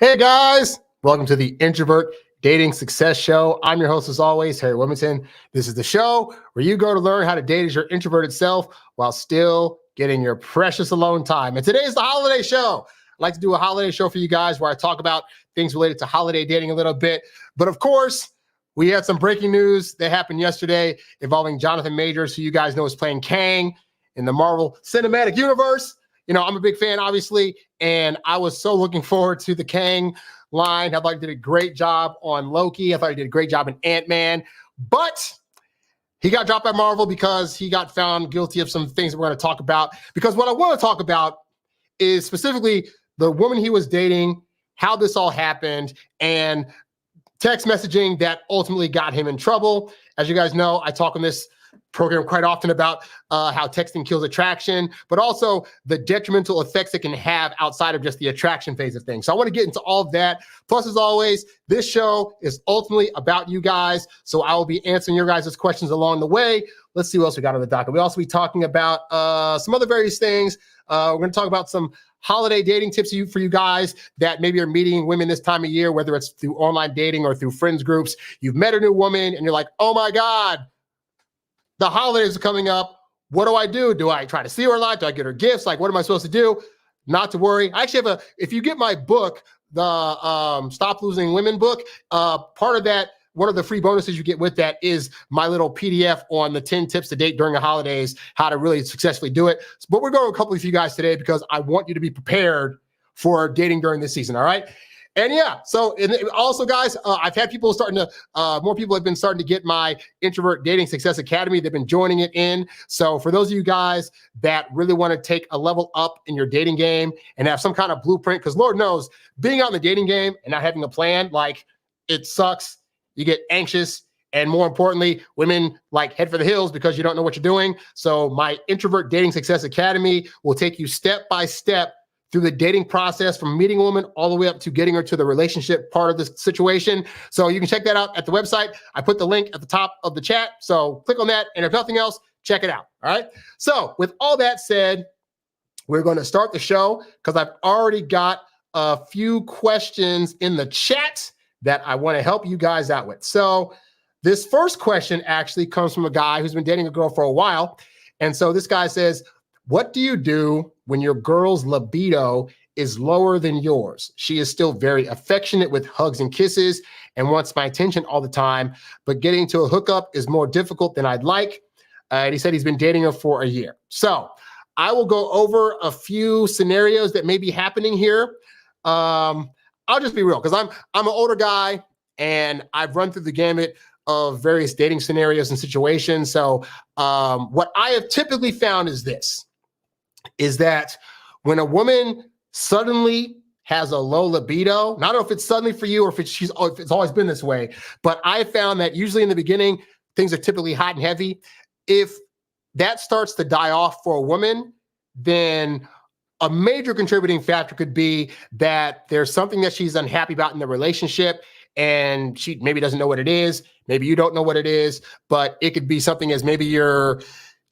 Hey guys, welcome to the Introvert Dating Success Show. I'm your host as always, HarryWilmington. This is the show where you go to learn how to date as your introverted self while still getting your precious alone time. And today is the holiday show. I'd like to do a holiday show for you guys where I talk about things related to holiday dating a little bit. But of course, we had some breaking news that happened yesterday involving Johnathan Majors, who you guys know is playing Kang in the Marvel Cinematic Universe. You know, I'm a big fan, obviously, and I was so looking forward to the Kang line. I thought he did a great job on Loki. I thought he did a great job in Ant-Man, but he got dropped by Marvel because he got found guilty of some things that we're going to talk about. Because what I want to talk about is specifically the woman he was dating, how this all happened, and text messaging that ultimately got him in trouble. As you guys know, I talk on this program quite often about how texting kills attraction, but also the detrimental effects it can have outside of just the attraction phase of things. So I want to get into all of that. Plus, as always, this show is ultimately about you guys. So I will be answering your guys' questions along the way. Let's see what else we got on the docket. We'll also be talking about some other various things. We're going to talk about some holiday dating tips for you guys that maybe are meeting women this time of year, whether it's through online dating or through friends groups. You've met a new woman and you're like, oh my God, the holidays are coming up. What do I do? Do I try to see her a lot? Do I get her gifts? Like, what am I supposed to do? Not to worry. I actually have if you get my book, the Stop Losing Women book, part of that, one of the free bonuses you get with that is my little PDF on the 10 tips to date during the holidays, how to really successfully do it. But we're going to a couple of you guys today because I want you to be prepared for dating during this season. All right. And yeah, so and also, guys, I've had people more people have been starting to get my Introvert Dating Success Academy. They've been joining it in. So for those of you guys that really want to take a level up in your dating game and have some kind of blueprint, because Lord knows, being out in the dating game and not having a plan, like, it sucks. You get anxious. And more importantly, women like head for the hills because you don't know what you're doing. So my Introvert Dating Success Academy will take you step by step through the dating process, from meeting a woman all the way up to getting her to the relationship part of the situation. So you can check that out at the website. I put the link at the top of the chat. So click on that. And if nothing else, check it out. All right. So with all that said, we're going to start the show because I've already got a few questions in the chat that I want to help you guys out with. So this first question actually comes from a guy who's been dating a girl for a while. And so this guy says, what do you do when your girl's libido is lower than yours? She is still very affectionate with hugs and kisses and wants my attention all the time, but getting to a hookup is more difficult than I'd like. And he said he's been dating her for a year. So I will go over a few scenarios that may be happening here. I'll just be real because I'm an older guy and I've run through the gamut of various dating scenarios and situations. So what I have typically found is that when a woman suddenly has a low libido, not know if it's suddenly for you or if it's always been this way, but I found that usually in the beginning, things are typically hot and heavy. If that starts to die off for a woman, then a major contributing factor could be that there's something that she's unhappy about in the relationship and she maybe doesn't know what it is. Maybe you don't know what it is, but it could be something as maybe you're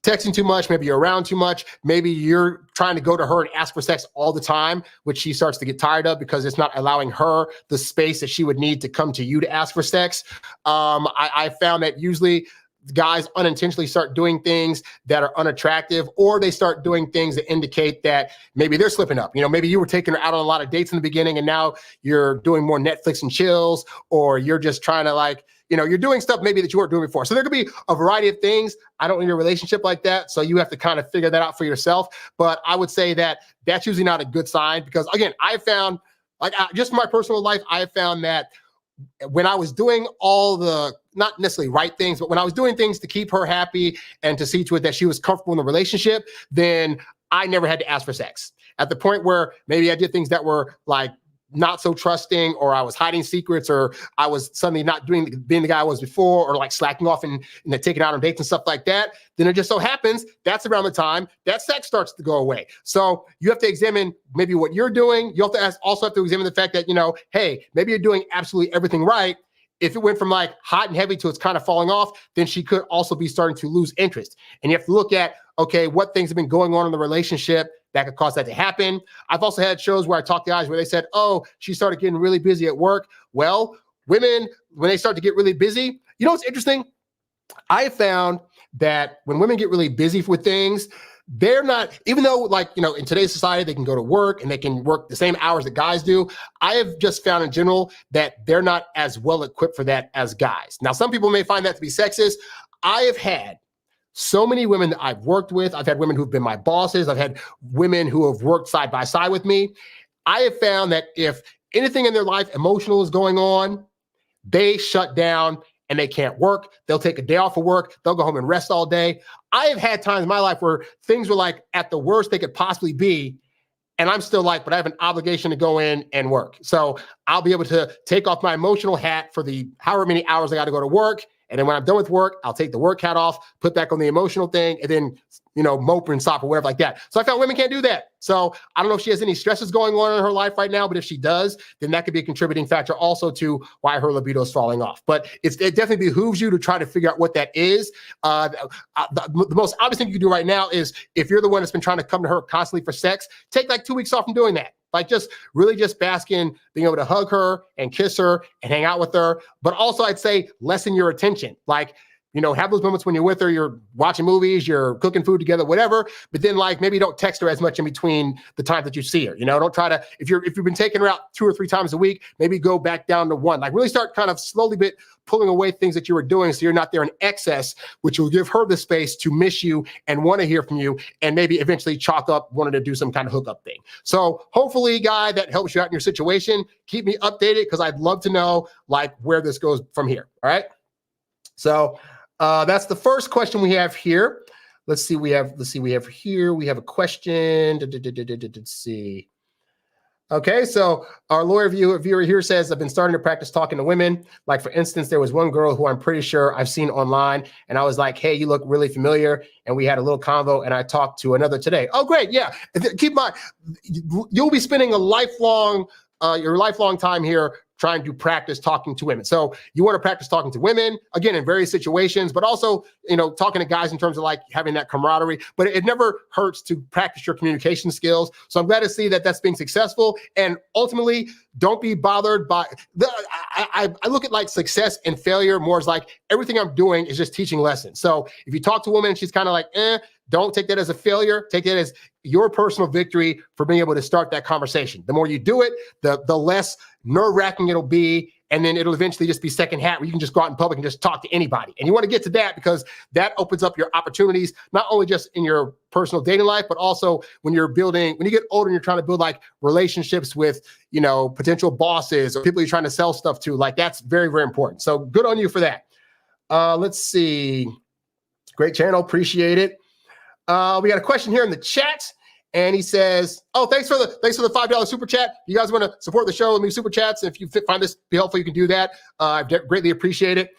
texting too much, maybe you're around too much, maybe you're trying to go to her and ask for sex all the time, which she starts to get tired of because it's not allowing her the space that she would need to come to you to ask for sex. I found that usually guys unintentionally start doing things that are unattractive, or they start doing things that indicate that maybe they're slipping up. You know, maybe you were taking her out on a lot of dates in the beginning and now you're doing more Netflix and chills, or you're just trying to you're doing stuff maybe that you weren't doing before. So there could be a variety of things. I don't need a relationship like that. So you have to kind of figure that out for yourself. But I would say that that's usually not a good sign because, again, I found, just in my personal life, I found that when I was doing all the, not necessarily right things, but when I was doing things to keep her happy and to see to it that she was comfortable in the relationship, then I never had to ask for sex. At the point where maybe I did things that were like not so trusting, or I was hiding secrets, or I was suddenly not being the guy I was before, or like slacking off and taking out on dates and stuff like that, then it just so happens that's around the time that sex starts to go away. So you have to examine maybe what you're doing. You have to also have to examine the fact that, hey, maybe you're doing absolutely everything right. If it went from like hot and heavy to it's kind of falling off, then she could also be starting to lose interest. And you have to look at, okay, what things have been going on in the relationship that could cause that to happen. I've also had shows where I talked to guys where they said, oh, she started getting really busy at work. Well, women, when they start to get really busy, you know what's interesting? I found that when women get really busy with things, they're not, even though like, you know, in today's society, they can go to work and they can work the same hours that guys do. I have just found in general that they're not as well equipped for that as guys. Now, some people may find that to be sexist. I have had so many women that I've worked with. I've had women who've been my bosses. I've had women who have worked side by side with me. I have found that if anything in their life emotional is going on, they shut down and they can't work. They'll take a day off of work. They'll go home and rest all day. I have had times in my life where things were like at the worst they could possibly be. And I'm still like, but I have an obligation to go in and work. So I'll be able to take off my emotional hat for the however many hours I got to go to work. And then when I'm done with work, I'll take the work hat off, put back on the emotional thing, and then, you know, mope and stop or whatever like that. So I found women can't do that. So I don't know if she has any stresses going on in her life right now, but if she does, then that could be a contributing factor also to why her libido is falling off. But it definitely behooves you to try to figure out what that is. The most obvious thing you can do right now is if you're the one that's been trying to come to her constantly for sex, take like 2 weeks off from doing that. Like just really just bask in being able to hug her and kiss her and hang out with her. But also I'd say lessen your attention. Like, you know, have those moments when you're with her, you're watching movies, you're cooking food together, whatever. But then like maybe don't text her as much in between the times that you see her. You know, don't try to, if you've been taking her out 2 or 3 times a week, maybe go back down to 1. Like really start kind of slowly pulling away things that you were doing so you're not there in excess, which will give her the space to miss you and want to hear from you and maybe eventually chalk up wanting to do some kind of hookup thing. So hopefully, guy, that helps you out in your situation. Keep me updated because I'd love to know like where this goes from here. All right. So that's the first question we have here. Let's see. We have a question. Let's see. Okay, so our lawyer viewer here says, I've been starting to practice talking to women. Like, for instance, there was one girl who I'm pretty sure I've seen online, and I was like, hey, you look really familiar. And we had a little convo, and I talked to another today. Oh, great, yeah. Keep in mind, you'll be spending your lifelong time here trying to practice talking to women. So you want to practice talking to women, again, in various situations, but also, you know, talking to guys in terms of like having that camaraderie, but it never hurts to practice your communication skills. So I'm glad to see that that's being successful. And ultimately, don't be bothered by I look at like success and failure more as like everything I'm doing is just teaching lessons. So if you talk to a woman and she's kind of like, don't take that as a failure. Take that as your personal victory for being able to start that conversation. The more you do it, the less nerve-wracking it'll be. And then it'll eventually just be second hat where you can just go out in public and just talk to anybody. And you want to get to that because that opens up your opportunities, not only just in your personal dating life, but also when you get older and you're trying to build like relationships with, you know, potential bosses or people you're trying to sell stuff to. Like that's very, very important. So good on you for that. Let's see. Great channel. Appreciate it. We got a question here in the chat, and he says, "Oh, thanks for the $5 super chat. You guys want to support the show with me super chats? If you find this be helpful, you can do that. I greatly appreciate it."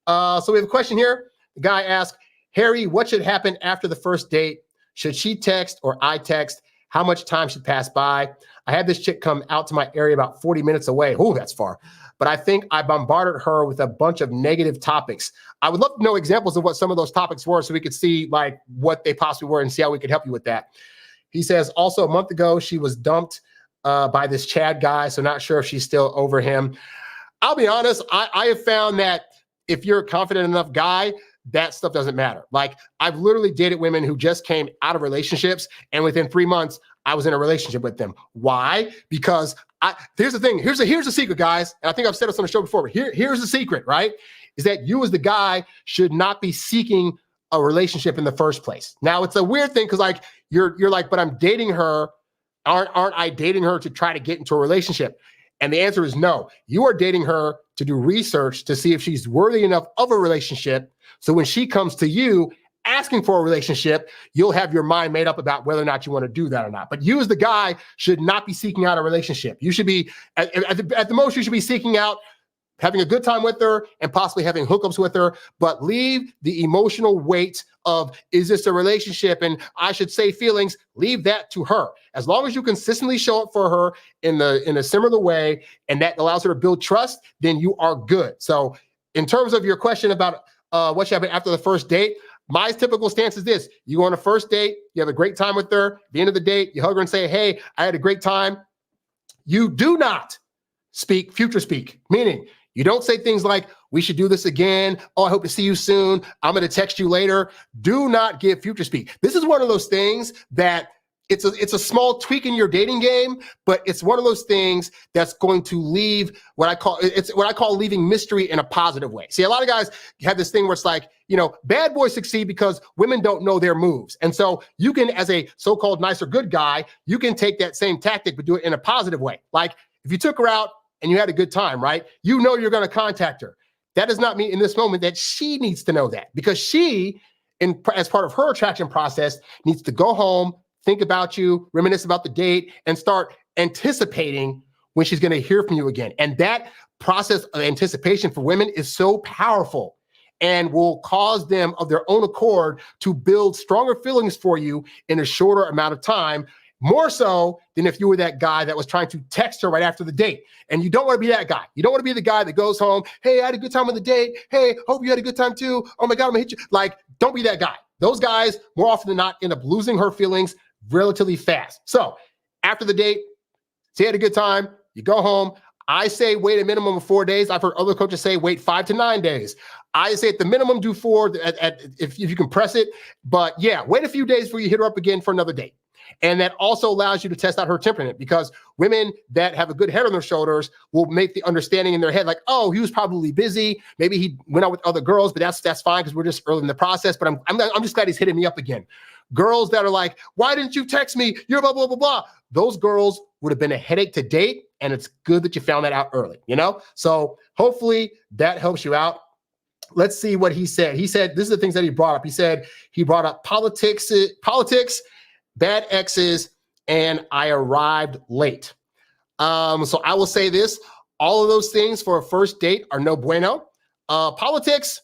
So we have a question here. The guy asked, "Harry, what should happen after the first date? Should she text or I text? How much time should pass by? I had this chick come out to my area about 40 minutes away. Oh, that's far. But I think I bombarded her with a bunch of negative topics. I would love to know examples of what some of those topics were so we could see like what they possibly were and see how we could help you with that." He says, also a month ago, she was dumped by this Chad guy, so not sure if she's still over him. I'll be honest, I have found that if you're a confident enough guy, that stuff doesn't matter. Like I've literally dated women who just came out of relationships, and within 3 months, I was in a relationship with them. Why? Because here's the thing. Here's the secret, guys. And I think I've said this on the show before, but here's the secret, right? Is that you as the guy should not be seeking a relationship in the first place. Now it's a weird thing because like you're like, but I'm dating her. Aren't I dating her to try to get into a relationship? And the answer is no. You are dating her to do research to see if she's worthy enough of a relationship. So when she comes to you asking for a relationship, you'll have your mind made up about whether or not you want to do that or not. But you as the guy should not be seeking out a relationship. You should be, at the most, you should be seeking out having a good time with her and possibly having hookups with her, but leave the emotional weight of, is this a relationship? And I should say feelings, leave that to her. As long as you consistently show up for her in a similar way, and that allows her to build trust, then you are good. So in terms of your question about what should happen after the first date, My typical stance is this. You go on a first date, you have a great time with her. At the end of the date, you hug her and say, hey, I had a great time. You do not speak future speak, meaning you don't say things like, we should do this again. Oh, I hope to see you soon. I'm going to text you later. Do not give future speak. This is one of those things that it's a small tweak in your dating game, but it's one of those things that's going to leave what I call leaving mystery in a positive way. See, a lot of guys have this thing where it's like, bad boys succeed because women don't know their moves. And so you can, as a so-called nice or good guy, you can take that same tactic, but do it in a positive way. Like if you took her out and you had a good time, right? You're going to contact her. That does not mean in this moment that she needs to know that, because she, as part of her attraction process, needs to go home, think about you, reminisce about the date, and start anticipating when she's going to hear from you again. And that process of anticipation for women is so powerful and will cause them of their own accord to build stronger feelings for you in a shorter amount of time, more so than if you were that guy that was trying to text her right after the date. And you don't want to be that guy. You don't want to be the guy that goes home, hey, I had a good time on the date. Hey, hope you had a good time too. Oh my God, I'm gonna hit you. Like, don't be that guy. Those guys, more often than not, end up losing her feelings relatively fast. So after the date, say you had a good time, you go home. I say wait a minimum of 4 days. I've heard other coaches say wait 5 to 9 days. I say at the minimum do 4 if you can press it. But yeah, wait a few days before you hit her up again for another date. And that also allows you to test out her temperament, because women that have a good head on their shoulders will make the understanding in their head like, oh, he was probably busy. Maybe he went out with other girls, but that's fine because we're just early in the process. But I'm just glad he's hitting me up again. Girls that are like, why didn't you text me? You're blah, blah, blah, blah. Those girls would have been a headache to date. And it's good that you found that out early, So hopefully that helps you out. Let's see what he said. He said, this is the things that he brought up. He said he brought up politics, bad exes, and I arrived late. So I will say this, all of those things for a first date are no bueno. Politics,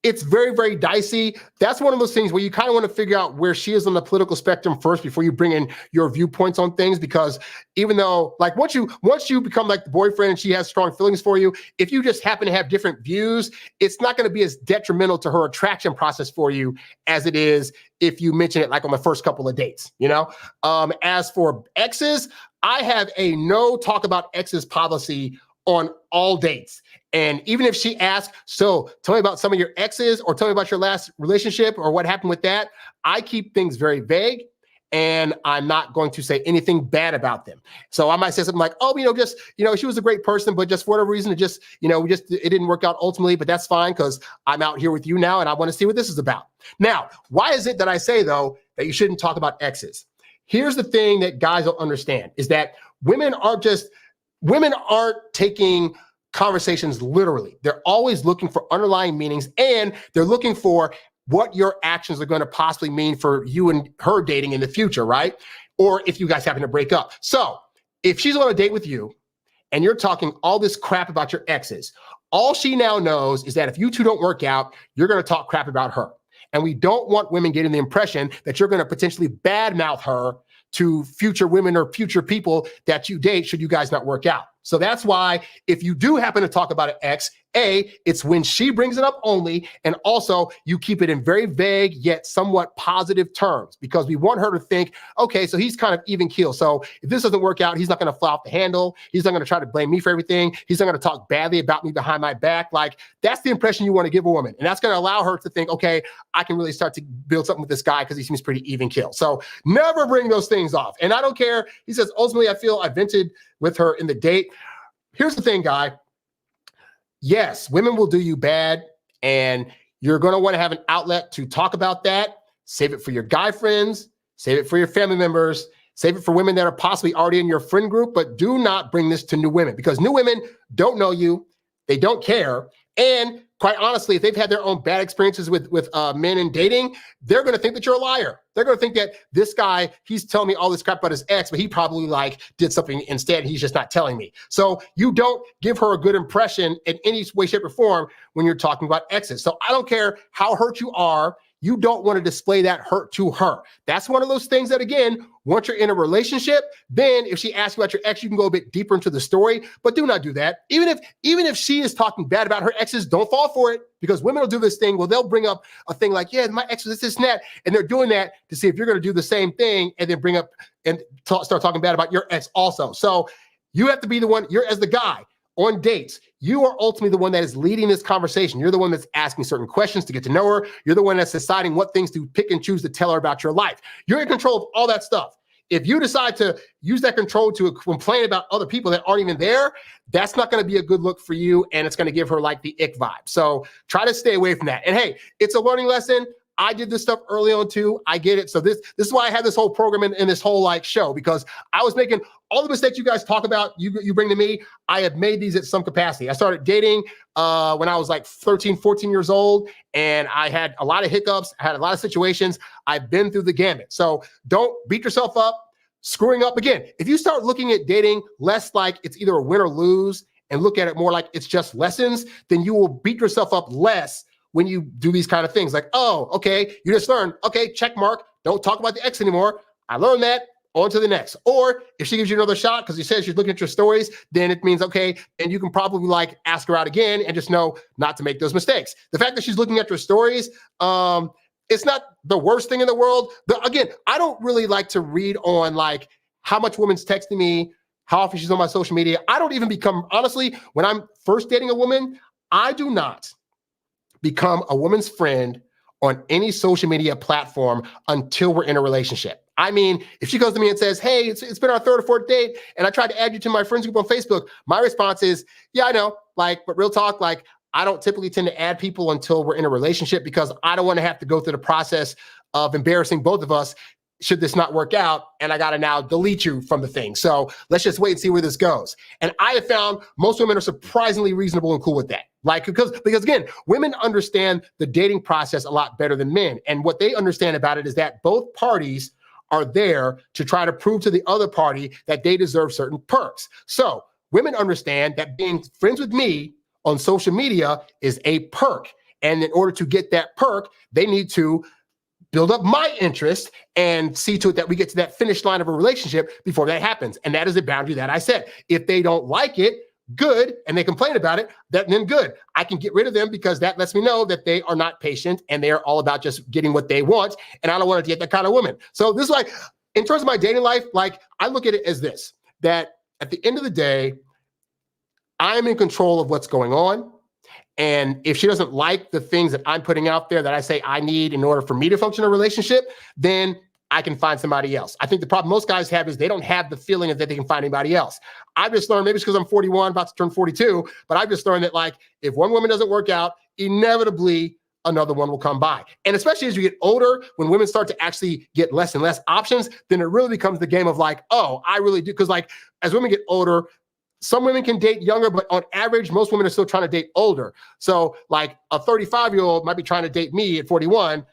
it's very, very dicey. That's one of those things where you kind of want to figure out where she is on the political spectrum first before you bring in your viewpoints on things, because even though like once you become like the boyfriend and she has strong feelings for you, if you just happen to have different views, it's not going to be as detrimental to her attraction process for you as it is if you mention it like on the first couple of dates, As for exes, I have a no talk about exes policy on all dates. And even if she asks, so tell me about some of your exes or tell me about your last relationship or what happened with that, I keep things very vague and I'm not going to say anything bad about them. So I might say something like, oh, she was a great person, but just for whatever reason, it didn't work out ultimately, but that's fine because I'm out here with you now and I want to see what this is about. Now, why is it that I say though, that you shouldn't talk about exes? Here's the thing that guys don't understand is that women aren't taking conversations literally. They're always looking for underlying meanings, and they're looking for what your actions are going to possibly mean for you and her dating in the future, right? Or if you guys happen to break up. So if she's on a date with you and you're talking all this crap about your exes, all she now knows is that if you two don't work out, you're going to talk crap about her. And we don't want women getting the impression that you're going to potentially badmouth her to future women or future people that you date should you guys not work out. So that's why if you do happen to talk about an ex, it's when she brings it up only, and also you keep it in very vague yet somewhat positive terms, because we want her to think, okay, so he's kind of even keel. So if this doesn't work out, he's not going to fly off the handle. He's not going to try to blame me for everything. He's not going to talk badly about me behind my back. Like, that's the impression you want to give a woman. And that's going to allow her to think, okay, I can really start to build something with this guy because he seems pretty even keel. So never bring those things off. And I don't care. He says, ultimately, I feel I vented with her in the date. Here's the thing, guy. Yes, women will do you bad, and you're going to want to have an outlet to talk about that. Save it for your guy friends. Save it for your family members. Save it for women that are possibly already in your friend group, but do not bring this to new women, because new women don't know you. They don't care. And quite honestly, if they've had their own bad experiences with men in dating, they're going to think that you're a liar. They're going to think that this guy, he's telling me all this crap about his ex, but he probably did something instead. He's just not telling me. So you don't give her a good impression in any way, shape, or form when you're talking about exes. So I don't care how hurt you are. you don't want to display that hurt to her. That's one of those things that, again, once you're in a relationship, then if she asks you about your ex, you can go a bit deeper into the story, but do not do that. Even if she is talking bad about her exes, don't fall for it, because women will do this thing. Well, they'll bring up a thing like, yeah, my ex was this and that, and they're doing that to see if you're going to do the same thing and then bring up and start talking bad about your ex also. So you have to be the one, you're as the guy on dates, you are ultimately the one that is leading this conversation. You're the one that's asking certain questions to get to know her. You're the one that's deciding what things to pick and choose to tell her about your life. You're in control of all that stuff. If you decide to use that control to complain about other people that aren't even there, that's not going to be a good look for you, and it's going to give her like the ick vibe. So try to stay away from that. And hey, it's a learning lesson. I did this stuff early on too. I get it. So this is why I have this whole program in this whole like show, because I was making all the mistakes you guys talk about, you bring to me. I have made these at some capacity. I started dating when I was like 13, 14 years old, and I had a lot of hiccups. I had a lot of situations. I've been through the gamut. So don't beat yourself up. Screwing up again. If you start looking at dating less like it's either a win or lose and look at it more like it's just lessons, then you will beat yourself up less when you do these kind of things. Like, oh, okay, you just learned, okay, check mark, don't talk about the ex anymore. I learned that, on to the next. Or if she gives you another shot because she says she's looking at your stories, then it means, okay, and you can probably like ask her out again and just know not to make those mistakes. The fact that she's looking at your stories, it's not the worst thing in the world. Again, I don't really like to read on like how much woman's texting me, how often she's on my social media. I don't even become, honestly, when I'm first dating a woman, I do not become a woman's friend on any social media platform until we're in a relationship. I mean, if she goes to me and says, hey, it's been our third or fourth date, and I tried to add you to my friends group on Facebook, my response is, yeah, I know, like, but real talk, like, I don't typically tend to add people until we're in a relationship because I don't want to have to go through the process of embarrassing both of us should this not work out, and I got to now delete you from the thing. So let's just wait and see where this goes. And I have found most women are surprisingly reasonable and cool with that. Like, because again, women understand the dating process a lot better than men. And what they understand about it is that both parties are there to try to prove to the other party that they deserve certain perks. So women understand that being friends with me on social media is a perk. And in order to get that perk, they need to build up my interest and see to it that we get to that finish line of a relationship before that happens. And that is the boundary that I set. If they don't like it, good, and they complain about it, then good. I can get rid of them because that lets me know that they are not patient and they are all about just getting what they want. And I don't want to get that kind of woman. So this is like, in terms of my dating life, like I look at it as this, that at the end of the day, I'm in control of what's going on. And if she doesn't like the things that I'm putting out there that I say I need in order for me to function in a relationship, then I can find somebody else. I think the problem most guys have is they don't have the feeling that they can find anybody else. I've just learned, maybe it's because I'm 41, about to turn 42, but I've just learned that like, if one woman doesn't work out, inevitably another one will come by. And especially as you get older, when women start to actually get less and less options, then it really becomes the game of like, oh, I really do. Because like, as women get older, some women can date younger, but on average, most women are still trying to date older. So like a 35-year-old might be trying to date me at 41,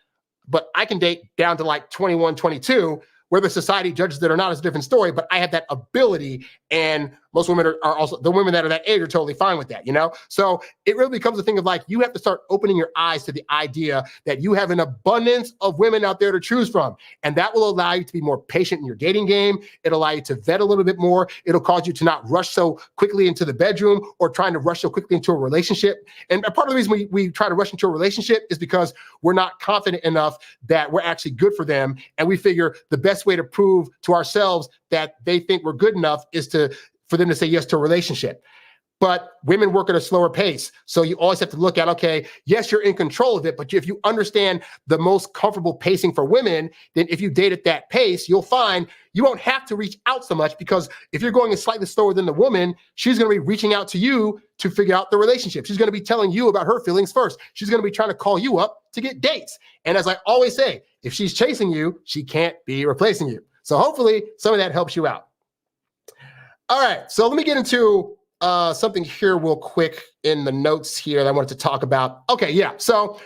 but I can date down to like 21, 22, whether society judges it or not is a different story, but I have that ability, and most women are also, the women that are that age are totally fine with that, you know? So it really becomes a thing of like, you have to start opening your eyes to the idea that you have an abundance of women out there to choose from. And that will allow you to be more patient in your dating game. It'll allow you to vet a little bit more. It'll cause you to not rush so quickly into the bedroom or trying to rush so quickly into a relationship. And part of the reason we try to rush into a relationship is because we're not confident enough that we're actually good for them. And we figure the best way to prove to ourselves that they think we're good enough is for them to say yes to a relationship. But women work at a slower pace. So you always have to look at, okay, yes, you're in control of it, but if you understand the most comfortable pacing for women, then if you date at that pace, you'll find you won't have to reach out so much, because if you're going slightly slower than the woman, she's going to be reaching out to you to figure out the relationship. She's going to be telling you about her feelings first. She's going to be trying to call you up to get dates. And as I always say, if she's chasing you, she can't be replacing you. So hopefully some of that helps you out. All right, so let me get into something here real quick in the notes here that I wanted to talk about. Okay, yeah, so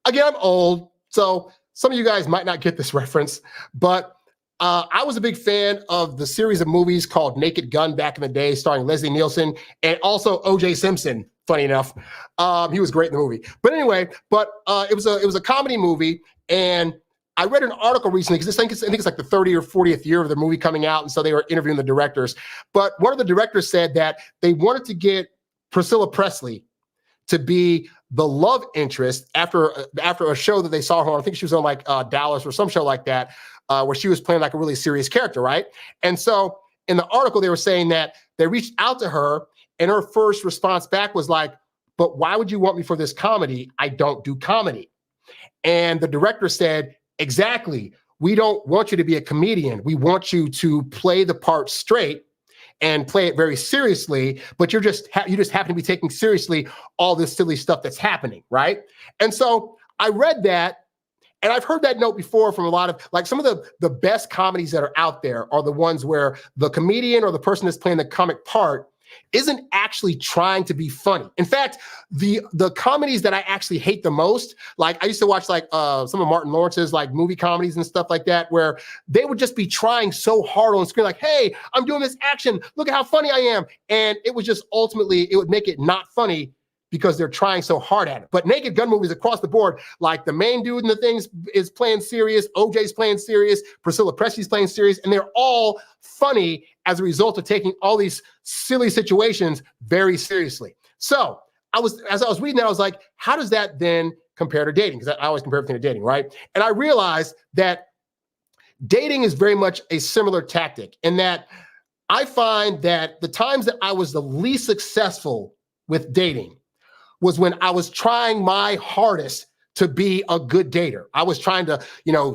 again, I'm old, so some of you guys might not get this reference, but I was a big fan of the series of movies called Naked Gun back in the day, starring Leslie Nielsen and also O.J. Simpson, funny enough. He was great in the movie. But anyway, it was a comedy movie, And I read an article recently because I think it's like the 30th or 40th year of the movie coming out. And so they were interviewing the directors. But one of the directors said that they wanted to get Priscilla Presley to be the love interest after a show that they saw her on. I think she was on like Dallas or some show like that, where she was playing like a really serious character, right? And so in the article, they were saying that they reached out to her and her first response back was like, but why would you want me for this comedy? I don't do comedy. And the director said, exactly. We don't want you to be a comedian. We want you to play the part straight and play it very seriously, but you just happen to be taking seriously all this silly stuff that's happening, right? And so I read that, and I've heard that note before from a lot of, like, some of the best comedies that are out there are the ones where the comedian or the person that's playing the comic part isn't actually trying to be funny. In fact, the comedies that I actually hate the most, like I used to watch like some of Martin Lawrence's like movie comedies and stuff like that, where they would just be trying so hard on screen, like, hey, I'm doing this action, look at how funny I am. And it was just ultimately, it would make it not funny because they're trying so hard at it. But Naked Gun movies across the board, like the main dude in the things is playing serious, OJ's playing serious, Priscilla Presley's playing serious, and they're all funny as a result of taking all these silly situations very seriously. So as I was reading that, I was like, how does that then compare to dating? Because I always compare everything to dating, right? And I realized that dating is very much a similar tactic in that I find that the times that I was the least successful with dating was when I was trying my hardest to be a good dater. I was trying to,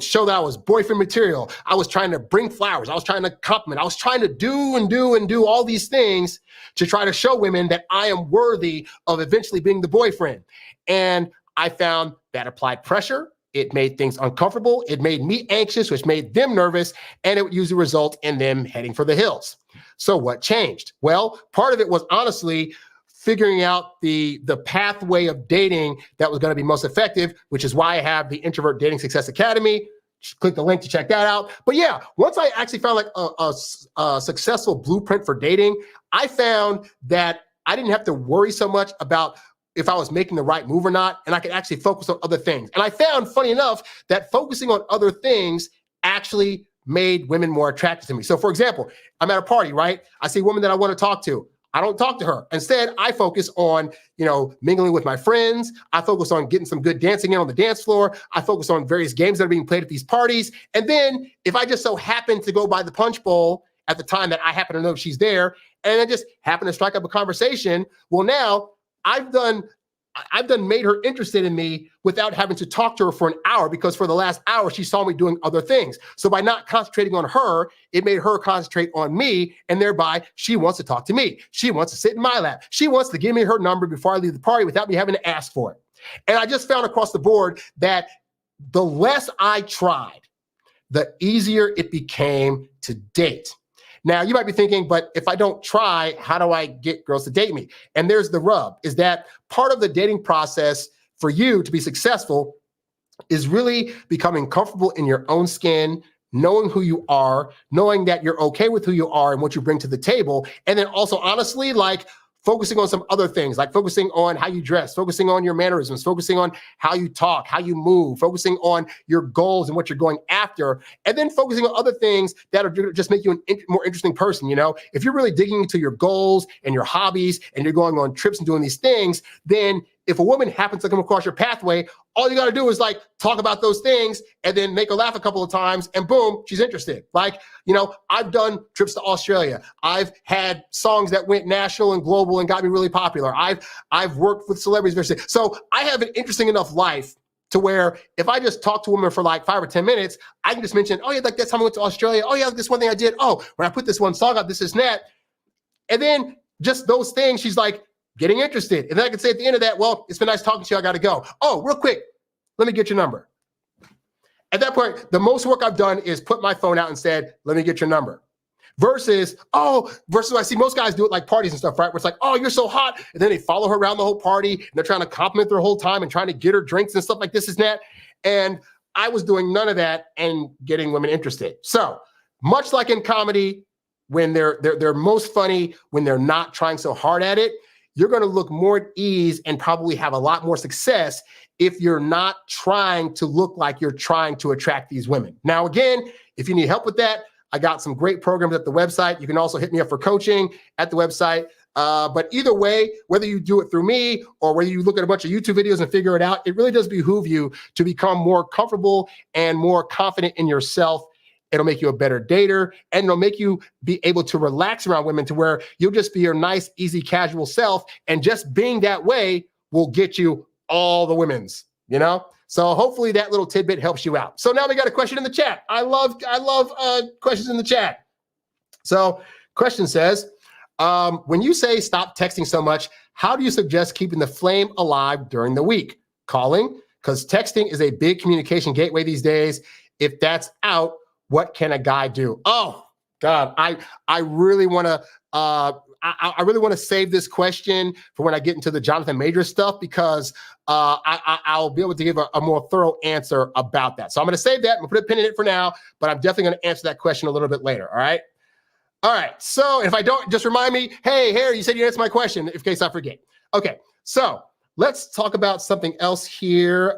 show that I was boyfriend material. I was trying to bring flowers. I was trying to compliment. I was trying to do all these things to try to show women that I am worthy of eventually being the boyfriend. And I found that applied pressure. It made things uncomfortable. It made me anxious, which made them nervous, and it would usually result in them heading for the hills. So what changed? Well, part of it was honestly figuring out the pathway of dating that was going to be most effective, which is why I have the Introvert Dating Success Academy. Click the link to check that out. But yeah, once I actually found like a successful blueprint for dating, I found that I didn't have to worry so much about if I was making the right move or not, and I could actually focus on other things. And I found, funny enough, that focusing on other things actually made women more attracted to me. So for example, I'm at a party, right? I see a woman that I want to talk to. I don't talk to her. Instead, I focus on, mingling with my friends. I focus on getting some good dancing in on the dance floor. I focus on various games that are being played at these parties. And then if I just so happen to go by the punch bowl at the time that I happen to know she's there, and I just happen to strike up a conversation, well, now I've done made her interested in me without having to talk to her for an hour, because for the last hour, she saw me doing other things. So by not concentrating on her, it made her concentrate on me, and thereby she wants to talk to me. She wants to sit in my lap. She wants to give me her number before I leave the party without me having to ask for it. And I just found across the board that the less I tried, the easier it became to date. Now, you might be thinking, but if I don't try, how do I get girls to date me? And there's the rub, is that part of the dating process for you to be successful is really becoming comfortable in your own skin, knowing who you are, knowing that you're okay with who you are and what you bring to the table. And then also, honestly, like focusing on some other things, like focusing on how you dress, focusing on your mannerisms, focusing on how you talk, how you move, focusing on your goals and what you're going after, and then focusing on other things that are just make you a more interesting person. If you're really digging into your goals and your hobbies and you're going on trips and doing these things, then if a woman happens to come across your pathway, all you got to do is like talk about those things and then make her laugh a couple of times and boom, she's interested. Like, I've done trips to Australia. I've had songs that went national and global and got me really popular. I've worked with celebrities. So I have an interesting enough life to where if I just talk to a woman for like 5 or 10 minutes, I can just mention, oh yeah, like that time I went to Australia. Oh yeah, like this one thing I did. Oh, when I put this one song out, this is that. And then just those things, she's like, getting interested. And then I can say at the end of that, well, it's been nice talking to you. I got to go. Oh, real quick, let me get your number. At that point, the most work I've done is put my phone out and said, let me get your number. Versus I see most guys do it like parties and stuff, right? Where it's like, oh, you're so hot. And then they follow her around the whole party and they're trying to compliment her whole time and trying to get her drinks and stuff like this and that. And I was doing none of that and getting women interested. So much like in comedy, when they're most funny, when they're not trying so hard at it, you're going to look more at ease and probably have a lot more success if you're not trying to look like you're trying to attract these women. Now, again, if you need help with that, I got some great programs at the website. You can also hit me up for coaching at the website. But either way, whether you do it through me or whether you look at a bunch of YouTube videos and figure it out, it really does behoove you to become more comfortable and more confident in yourself. It'll make you a better dater, and it'll make you be able to relax around women to where you'll just be your nice, easy, casual self. And just being that way will get you all the women's, you know? So hopefully that little tidbit helps you out. So now we got a question in the chat. I love questions in the chat. So question says, when you say stop texting so much, how do you suggest keeping the flame alive during the week? Calling, because texting is a big communication gateway these days. If that's out, what can a guy do? Oh God, I really want to I really want to save this question for when I get into the Johnathan Majors stuff, because I'll be able to give a more thorough answer about that. So I'm going to save that. I'm going to put a pin in it for now, but I'm definitely going to answer that question a little bit later. All right. All right. So if I don't, just remind me, hey, Harry, you said you answered my question in case I forget. Okay. So let's talk about something else here.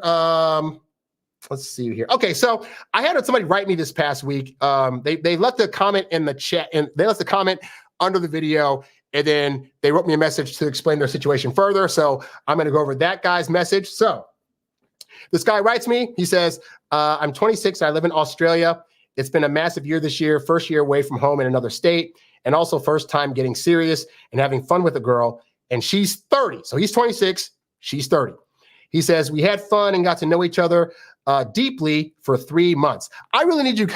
Let's see here. Okay, so I had somebody write me this past week. They left a comment in the chat, and they left a comment under the video, and then they wrote me a message to explain their situation further. So I'm going to go over that guy's message. So this guy writes me. He says, I'm 26. I live in Australia. It's been a massive year this year. First year away from home in another state, and also first time getting serious and having fun with a girl. And she's 30. So he's 26. She's 30. He says, we had fun and got to know each other deeply for 3 months. I really need you.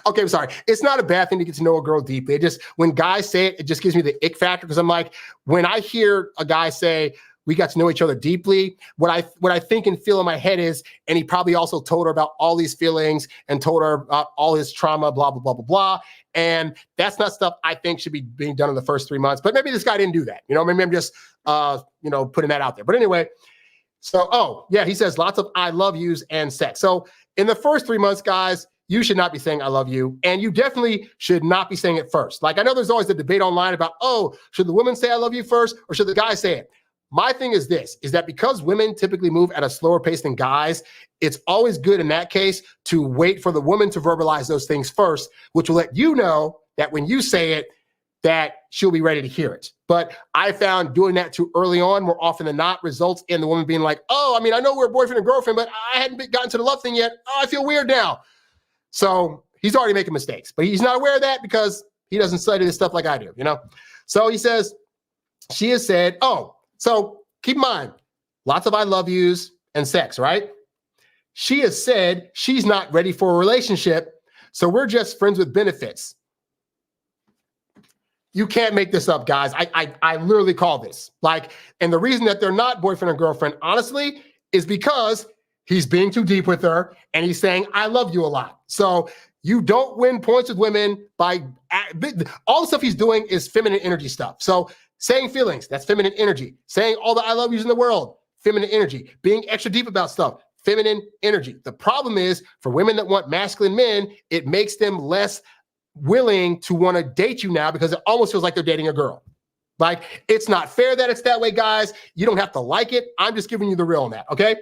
Okay, I'm sorry. It's not a bad thing to get to know a girl deeply. It just, when guys say it, it just gives me the ick factor, because I'm like, when I hear a guy say, we got to know each other deeply, what I think and feel in my head is, and he probably also told her about all these feelings and told her about all his trauma, blah, blah, blah, blah, blah. And that's not stuff I think should be being done in the first 3 months. But maybe this guy didn't do that. You know, maybe I'm just, putting that out there. But anyway, so, oh, yeah, he says lots of I love yous and sex. So in the first 3 months, guys, you should not be saying I love you. And you definitely should not be saying it first. Like, I know there's always a debate online about, oh, should the woman say I love you first or should the guy say it? My thing is this, is that because women typically move at a slower pace than guys, it's always good in that case to wait for the woman to verbalize those things first, which will let you know that when you say it, that she'll be ready to hear it. But I found doing that too early on, more often than not, results in the woman being like, oh, I mean, I know we're boyfriend and girlfriend, but I hadn't gotten to the love thing yet. Oh, I feel weird now. So he's already making mistakes, but he's not aware of that because he doesn't study this stuff like I do, you know? So he says, she has said, oh, so keep in mind, lots of I love yous and sex, right? She has said she's not ready for a relationship, so we're just friends with benefits. You can't make this up, guys. I literally call this. Like, and the reason that they're not boyfriend and girlfriend, honestly, is because he's being too deep with her and he's saying, I love you a lot. So you don't win points with women by all the stuff he's doing is feminine energy stuff. So saying feelings, that's feminine energy. Saying all the I love yous in the world, feminine energy. Being extra deep about stuff, feminine energy. The problem is for women that want masculine men, it makes them less willing to want to date you now because it almost feels like they're dating a girl. Like, it's not fair that it's that way, guys. You don't have to like it. I'm just giving you the real on that, okay?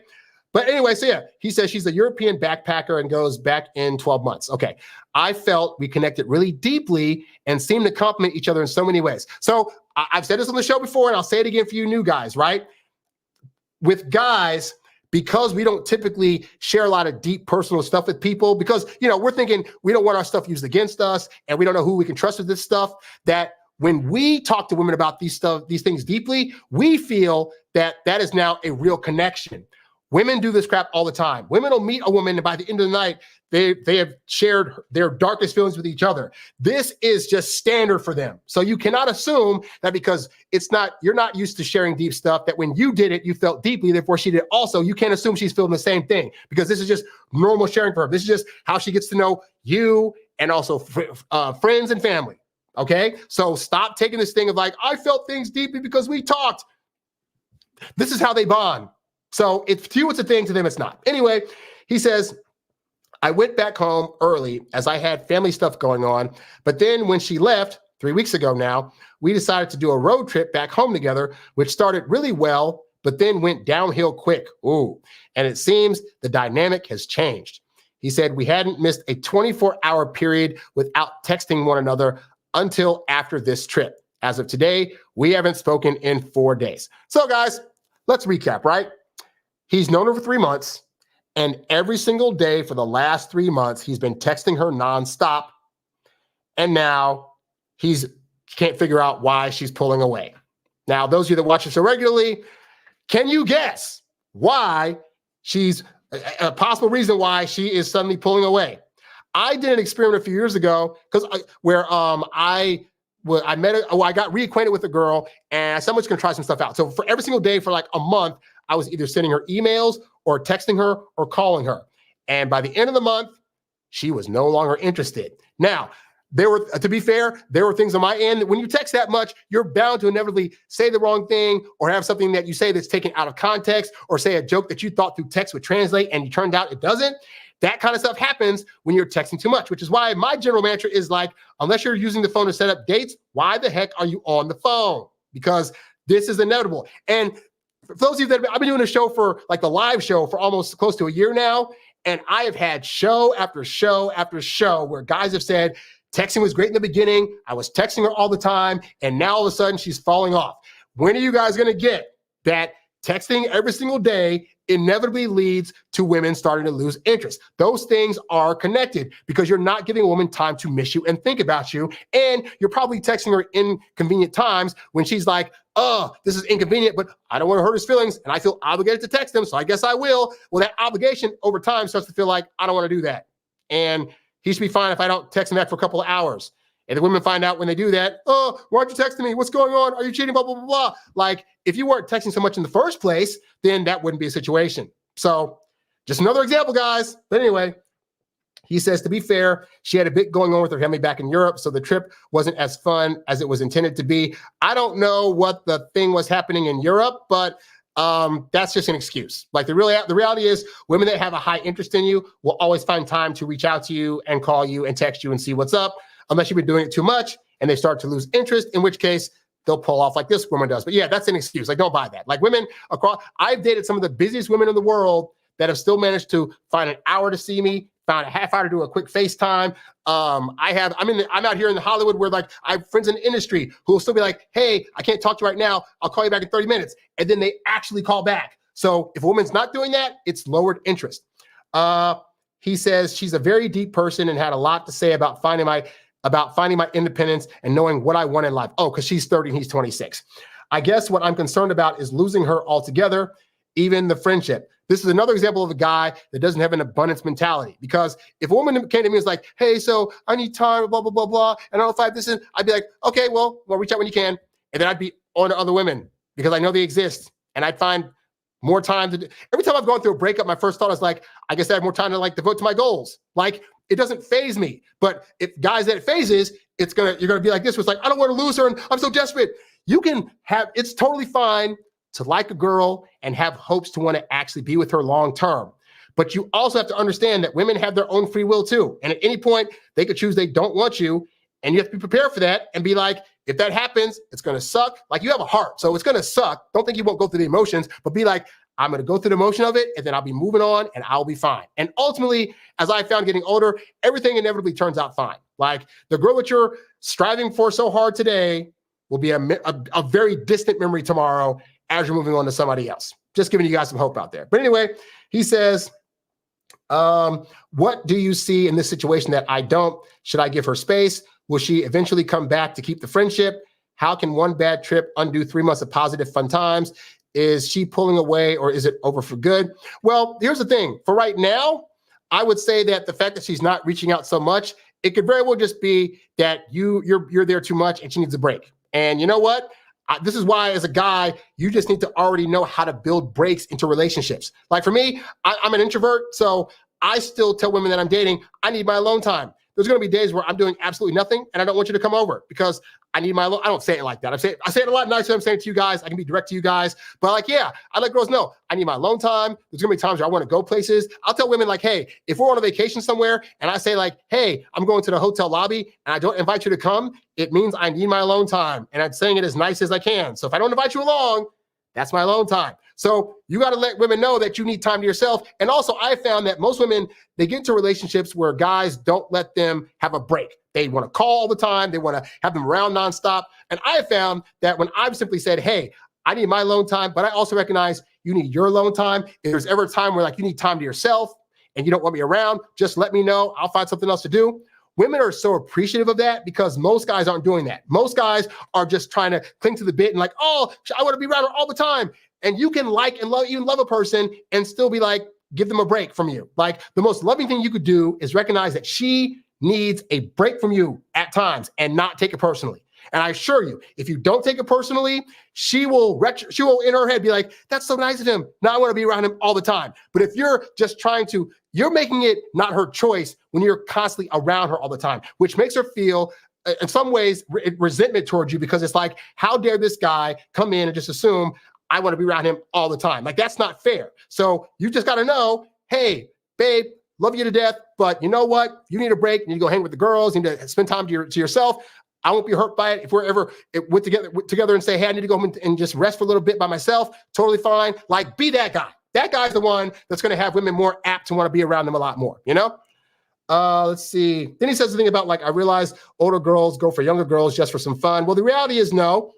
But anyway, so yeah, he says she's a European backpacker and goes back in 12 months. Okay, I felt we connected really deeply and seemed to complement each other in so many ways. So I've said this on the show before, and I'll say it again for you new guys, right? With guys, because we don't typically share a lot of deep personal stuff with people, because, you know, we're thinking we don't want our stuff used against us and we don't know who we can trust with this stuff, that when we talk to women about these things deeply, we feel that that is now a real connection. Women do this crap all the time. Women will meet a woman and by the end of the night, they have shared their darkest feelings with each other. This is just standard for them. So you cannot assume that because you're not used to sharing deep stuff, that when you did it, you felt deeply, therefore she did also. You can't assume she's feeling the same thing because this is just normal sharing for her. This is just how she gets to know you and also friends and family. Okay? So stop taking this thing of like, I felt things deeply because we talked. This is how they bond. So if to you it's a thing, to them it's not. Anyway, he says, I went back home early as I had family stuff going on. But then when she left, 3 weeks ago now, we decided to do a road trip back home together, which started really well, but then went downhill quick. Ooh, and it seems the dynamic has changed. He said we hadn't missed a 24-hour period without texting one another until after this trip. As of today, we haven't spoken in 4 days. So guys, let's recap, right? He's known her for 3 months, and every single day for the last 3 months, he's been texting her nonstop. And now he can't figure out why she's pulling away. Now, those of you that watch the show regularly, can you guess why she's a possible reason why she is suddenly pulling away? I did an experiment a few years ago where I got reacquainted with a girl, and I said, I'm just going to try some stuff out. So for every single day for like a month, I was either sending her emails or texting her or calling her. And by the end of the month, she was no longer interested. Now, to be fair, there were things on my end that when you text that much, you're bound to inevitably say the wrong thing or have something that you say that's taken out of context, or say a joke that you thought through text would translate and it turned out it doesn't. That kind of stuff happens when you're texting too much, which is why my general mantra is like, unless you're using the phone to set up dates, why the heck are you on the phone? Because this is inevitable. And for those of you that I've been doing a show for like the live show for almost close to a year now, and I have had show after show after show where guys have said, texting was great in the beginning, I was texting her all the time, and now all of a sudden she's falling off. When are you guys going to get that texting every single day inevitably leads to women starting to lose interest? Those things are connected because you're not giving a woman time to miss you and think about you. And you're probably texting her inconvenient times when she's like, oh, this is inconvenient, but I don't want to hurt his feelings and I feel obligated to text him, so I guess I will. Well, that obligation over time starts to feel like, I don't want to do that. And he should be fine if I don't text him back for a couple of hours. And the women find out when they do that, oh, why aren't you texting me? What's going on? Are you cheating? Blah, blah, blah, blah. Like, if you weren't texting so much in the first place, then that wouldn't be a situation. So just another example, guys. But anyway, he says, to be fair, she had a bit going on with her family back in Europe, so the trip wasn't as fun as it was intended to be. I don't know what the thing was happening in Europe, but that's just an excuse. Like the reality is women that have a high interest in you will always find time to reach out to you and call you and text you and see what's up, unless you've been doing it too much and they start to lose interest, in which case they'll pull off like this woman does. But yeah, that's an excuse. Like, don't buy that. Like women I've dated some of the busiest women in the world that have still managed to find an hour to see me, found a half hour to do a quick FaceTime. I'm out here in Hollywood where like I have friends in the industry who will still be like, hey, I can't talk to you right now. I'll call you back in 30 minutes. And then they actually call back. So if a woman's not doing that, it's lowered interest. He says she's a very deep person and had a lot to say about finding my independence and knowing what I want in life. Oh, because she's 30 and he's 26. I guess what I'm concerned about is losing her altogether, even the friendship. This is another example of a guy that doesn't have an abundance mentality. Because if a woman came to me and was like, hey, so I need time, blah, blah, blah, blah, and I don't know if I have this in, I'd be like, okay, well, reach out when you can. And then I'd be on to other women because I know they exist. And I'd find more time to do. Every time I've gone through a breakup, my first thought is like, I guess I have more time to like devote to my goals. Like, it doesn't phase me. But if guys that it phases, you're gonna be like this. It's like, I don't want to lose her and I'm so desperate. It's totally fine to like a girl and have hopes to want to actually be with her long term. But you also have to understand that women have their own free will too. And at any point, they could choose they don't want you. And you have to be prepared for that and be like, if that happens, it's going to suck. Like, you have a heart, so it's going to suck. Don't think you won't go through the emotions, but be like, I'm going to go through the emotion of it, and then I'll be moving on, and I'll be fine. And ultimately, as I found getting older, everything inevitably turns out fine. Like, the girl that you're striving for so hard today will be a very distant memory tomorrow as you're moving on to somebody else. Just giving you guys some hope out there. But anyway, he says, what do you see in this situation that I don't? Should I give her space? Will she eventually come back to keep the friendship? How can one bad trip undo 3 months of positive fun times? Is she pulling away or is it over for good? Well, here's the thing. For right now, I would say that the fact that she's not reaching out so much, it could very well just be that you're there too much and she needs a break. And you know what? This is why, as a guy, you just need to already know how to build breaks into relationships. Like for me, I'm an introvert, so I still tell women that I'm dating, I need my alone time. there's going to be days where I'm doing absolutely nothing and I don't want you to come over because I need my alone. I don't say it like that. I say it a lot nicer. I'm saying it to you guys. I can be direct to you guys, but like, yeah, I let girls know I need my alone time. There's going to be times where I want to go places. I'll tell women like, hey, if we're on a vacation somewhere and I say like, hey, I'm going to the hotel lobby and I don't invite you to come, it means I need my alone time. And I'm saying it as nice as I can. So if I don't invite you along, that's my alone time. So you got to let women know that you need time to yourself. And also I found that most women, they get into relationships where guys don't let them have a break. They want to call all the time. They want to have them around nonstop. And I found that when I've simply said, hey, I need my alone time, but I also recognize you need your alone time. If there's ever a time where like you need time to yourself and you don't want me around, just let me know. I'll find something else to do. Women are so appreciative of that because most guys aren't doing that. Most guys are just trying to cling to the bit and like, oh, I want to be around her all the time. And you can like and love a person and still be like, give them a break from you. Like the most loving thing you could do is recognize that she needs a break from you at times and not take it personally. And I assure you, if you don't take it personally, she will in her head be like, that's so nice of him. Now I want to be around him all the time. But if you're just you're making it not her choice when you're constantly around her all the time, which makes her feel in some ways resentment towards you because it's like, how dare this guy come in and just assume I want to be around him all the time. Like, that's not fair. So you just got to know, hey, babe, love you to death, but you know what? You need a break. You need to go hang with the girls. You need to spend time to yourself. I won't be hurt by it. If we're ever together and say, hey, I need to go home and just rest for a little bit by myself, totally fine. Like, be that guy. That guy's the one that's going to have women more apt to want to be around them a lot more, you know? Let's see. Then he says the thing about like, I realize older girls go for younger girls just for some fun. Well, the reality is no.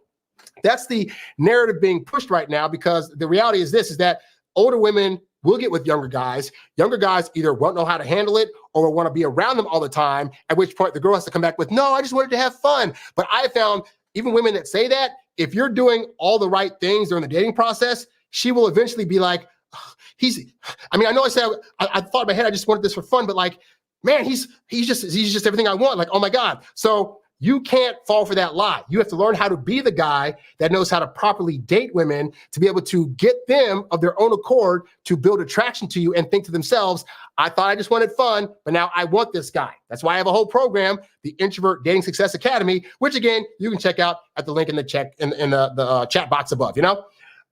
That's the narrative being pushed right now because the reality is this, is that older women will get with younger guys. Younger guys either won't know how to handle it or will want to be around them all the time, at which point the girl has to come back with, no, I just wanted to have fun. But I found even women that say that, if you're doing all the right things during the dating process, she will eventually be like, I know I said, I thought in my head, I just wanted this for fun, but like, man, he's just everything I want. Like, oh my God. So you can't fall for that lie. You have to learn how to be the guy that knows how to properly date women to be able to get them of their own accord to build attraction to you and think to themselves, I thought I just wanted fun, but now I want this guy. That's why I have a whole program, the Introvert Dating Success Academy, which again, you can check out at the link in the chat box above, you know?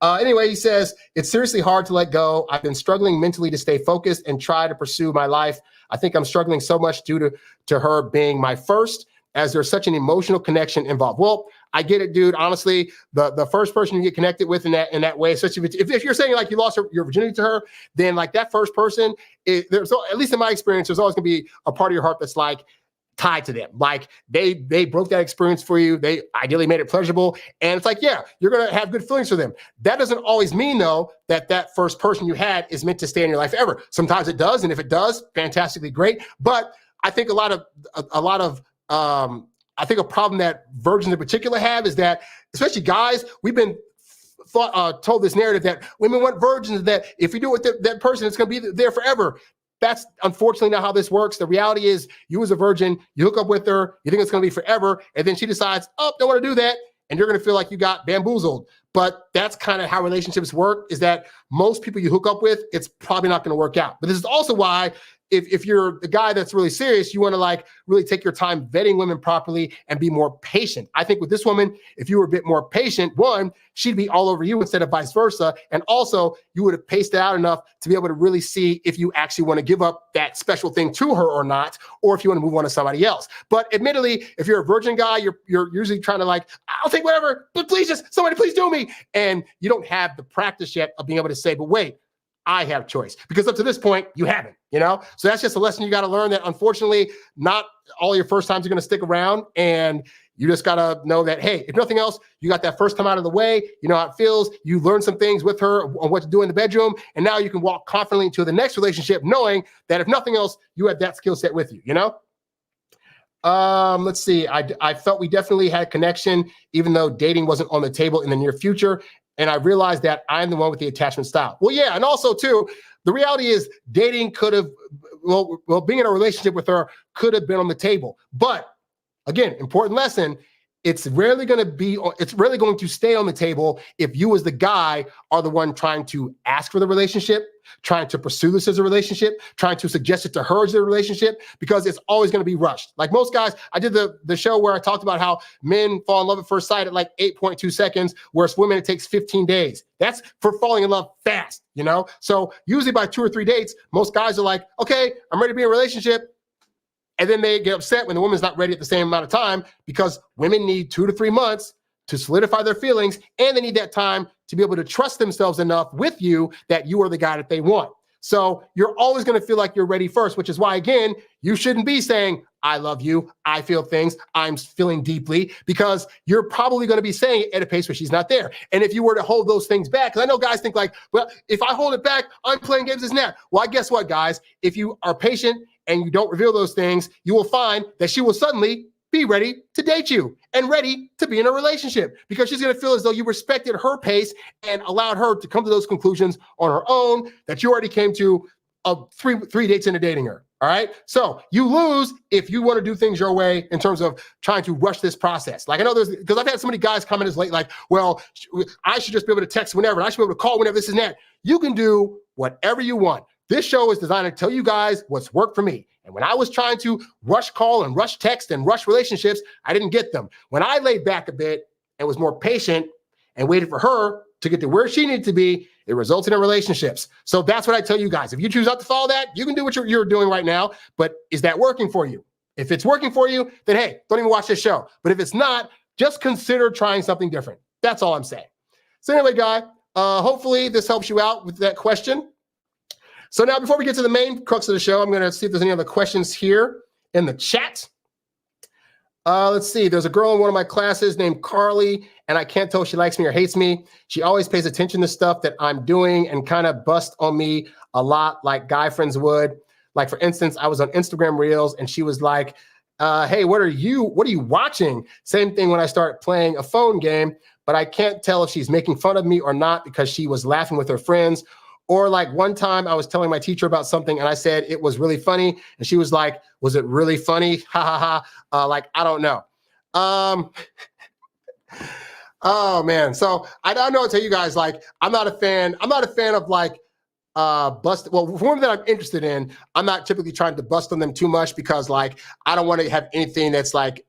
Anyway, he says, it's seriously hard to let go. I've been struggling mentally to stay focused and try to pursue my life. I think I'm struggling so much due to her being my first, as there's such an emotional connection involved. Well, I get it, dude. Honestly, the first person you get connected with in that way, especially if you're saying like you lost your virginity to her, then like that first person, there's at least in my experience, there's always gonna be a part of your heart that's like tied to them. Like they broke that experience for you. They ideally made it pleasurable. And it's like, yeah, you're going to have good feelings for them. That doesn't always mean though, that first person you had is meant to stay in your life ever. Sometimes it does. And if it does, fantastically great. But I think I think a problem that virgins in particular have is that, especially guys, we've been told this narrative that women want virgins, that if you do it with that person, it's going to be there forever. That's unfortunately not how this works. The reality is you as a virgin, you hook up with her, you think it's going to be forever, and then she decides, oh, don't want to do that, and you're going to feel like you got bamboozled. But that's kind of how relationships work, is that most people you hook up with, it's probably not going to work out. But this is also why if you're the guy that's really serious, you want to like really take your time vetting women properly and be more patient. I think with this woman, if you were a bit more patient, one, she'd be all over you instead of vice versa. And also you would have paced it out enough to be able to really see if you actually want to give up that special thing to her or not, or if you want to move on to somebody else. But admittedly, if you're a virgin guy, you're usually trying to like, I'll take whatever, but please somebody please do me. And you don't have the practice yet of being able to say, but wait, I have choice, because up to this point, you haven't, you know? So that's just a lesson you got to learn, that unfortunately, not all your first times are going to stick around. And you just got to know that, hey, if nothing else, you got that first time out of the way. You know how it feels. You learn some things with her on what to do in the bedroom. And now you can walk confidently into the next relationship, knowing that if nothing else, you have that skill set with you, you know? Let's see. I felt we definitely had connection, even though dating wasn't on the table in the near future. And I realized that I'm the one with the attachment style. Well, yeah. And also too, the reality is dating could have, being in a relationship with her could have been on the table. But again, important lesson, it's rarely going to stay on the table if you as the guy are the one trying to ask for the relationship, trying to pursue this as a relationship, trying to suggest it to her as a relationship, because it's always going to be rushed. Like most guys, I did the show where I talked about how men fall in love at first sight at like 8.2 seconds, whereas women, it takes 15 days. That's for falling in love fast, you know? So usually by 2 or 3 dates, most guys are like, okay, I'm ready to be in a relationship. And then they get upset when the woman's not ready at the same amount of time, because women need 2 to 3 months to solidify their feelings, and they need that time to be able to trust themselves enough with you that you are the guy that they want. So you're always going to feel like you're ready first, which is why, again, you shouldn't be saying, I love you, I feel things, I'm feeling deeply, because you're probably going to be saying it at a pace where she's not there. And if you were to hold those things back, because I know guys think like, well, if I hold it back, I'm playing games, this and that. Well, I guess what, guys? If you are patient and you don't reveal those things, you will find that she will suddenly be ready to date you and ready to be in a relationship, because she's going to feel as though you respected her pace and allowed her to come to those conclusions on her own that you already came to three dates into dating her. All right. So you lose if you want to do things your way in terms of trying to rush this process. Like I know because I've had so many guys comment as late, like, well, I should just be able to text whenever, and I should be able to call whenever, this and that. You can do whatever you want. This show is designed to tell you guys what's worked for me. And when I was trying to rush call and rush text and rush relationships, I didn't get them. When I laid back a bit and was more patient and waited for her to get to where she needed to be, it resulted in relationships. So that's what I tell you guys. If you choose not to follow that, you can do what you're doing right now. But is that working for you? If it's working for you, then hey, don't even watch this show. But if it's not, just consider trying something different. That's all I'm saying. So anyway, guy, hopefully this helps you out with that question. So now, before we get to the main crux of the show, I'm going to see if there's any other questions here in the chat. Let's see. There's a girl in one of my classes named Carly, and I can't tell if she likes me or hates me. She always pays attention to stuff that I'm doing and kind of busts on me a lot, like guy friends would. Like, for instance, I was on Instagram Reels, and she was like, hey, what are you watching? Same thing when I start playing a phone game, but I can't tell if she's making fun of me or not because she was laughing with her friends. Or like one time I was telling my teacher about something and I said it was really funny. And she was like, was it really funny? Ha ha ha. Like, I don't know. Oh man. So I don't know what to tell you guys. Like, I'm not a fan of like bust. Well, for one that I'm interested in, I'm not typically trying to bust on them too much, because like, I don't want to have anything that's like,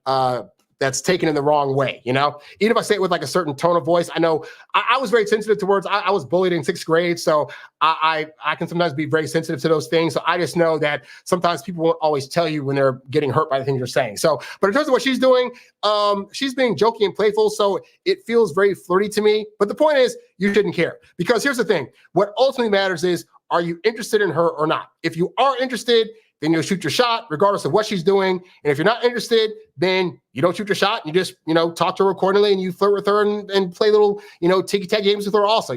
that's taken in the wrong way, you know? Even if I say it with like a certain tone of voice, I know I was very sensitive to words. I was bullied in 6th grade, so I can sometimes be very sensitive to those things. So I just know that sometimes people won't always tell you when they're getting hurt by the things you're saying. So, but in terms of what she's doing, she's being jokey and playful, so it feels very flirty to me. But the point is, you shouldn't care, because here's the thing. What ultimately matters is, are you interested in her or not? If you are interested, then you'll shoot your shot regardless of what she's doing. And if you're not interested, then you don't shoot your shot. You just, talk to her accordingly, and you flirt with her and play little, ticky-tack games with her also,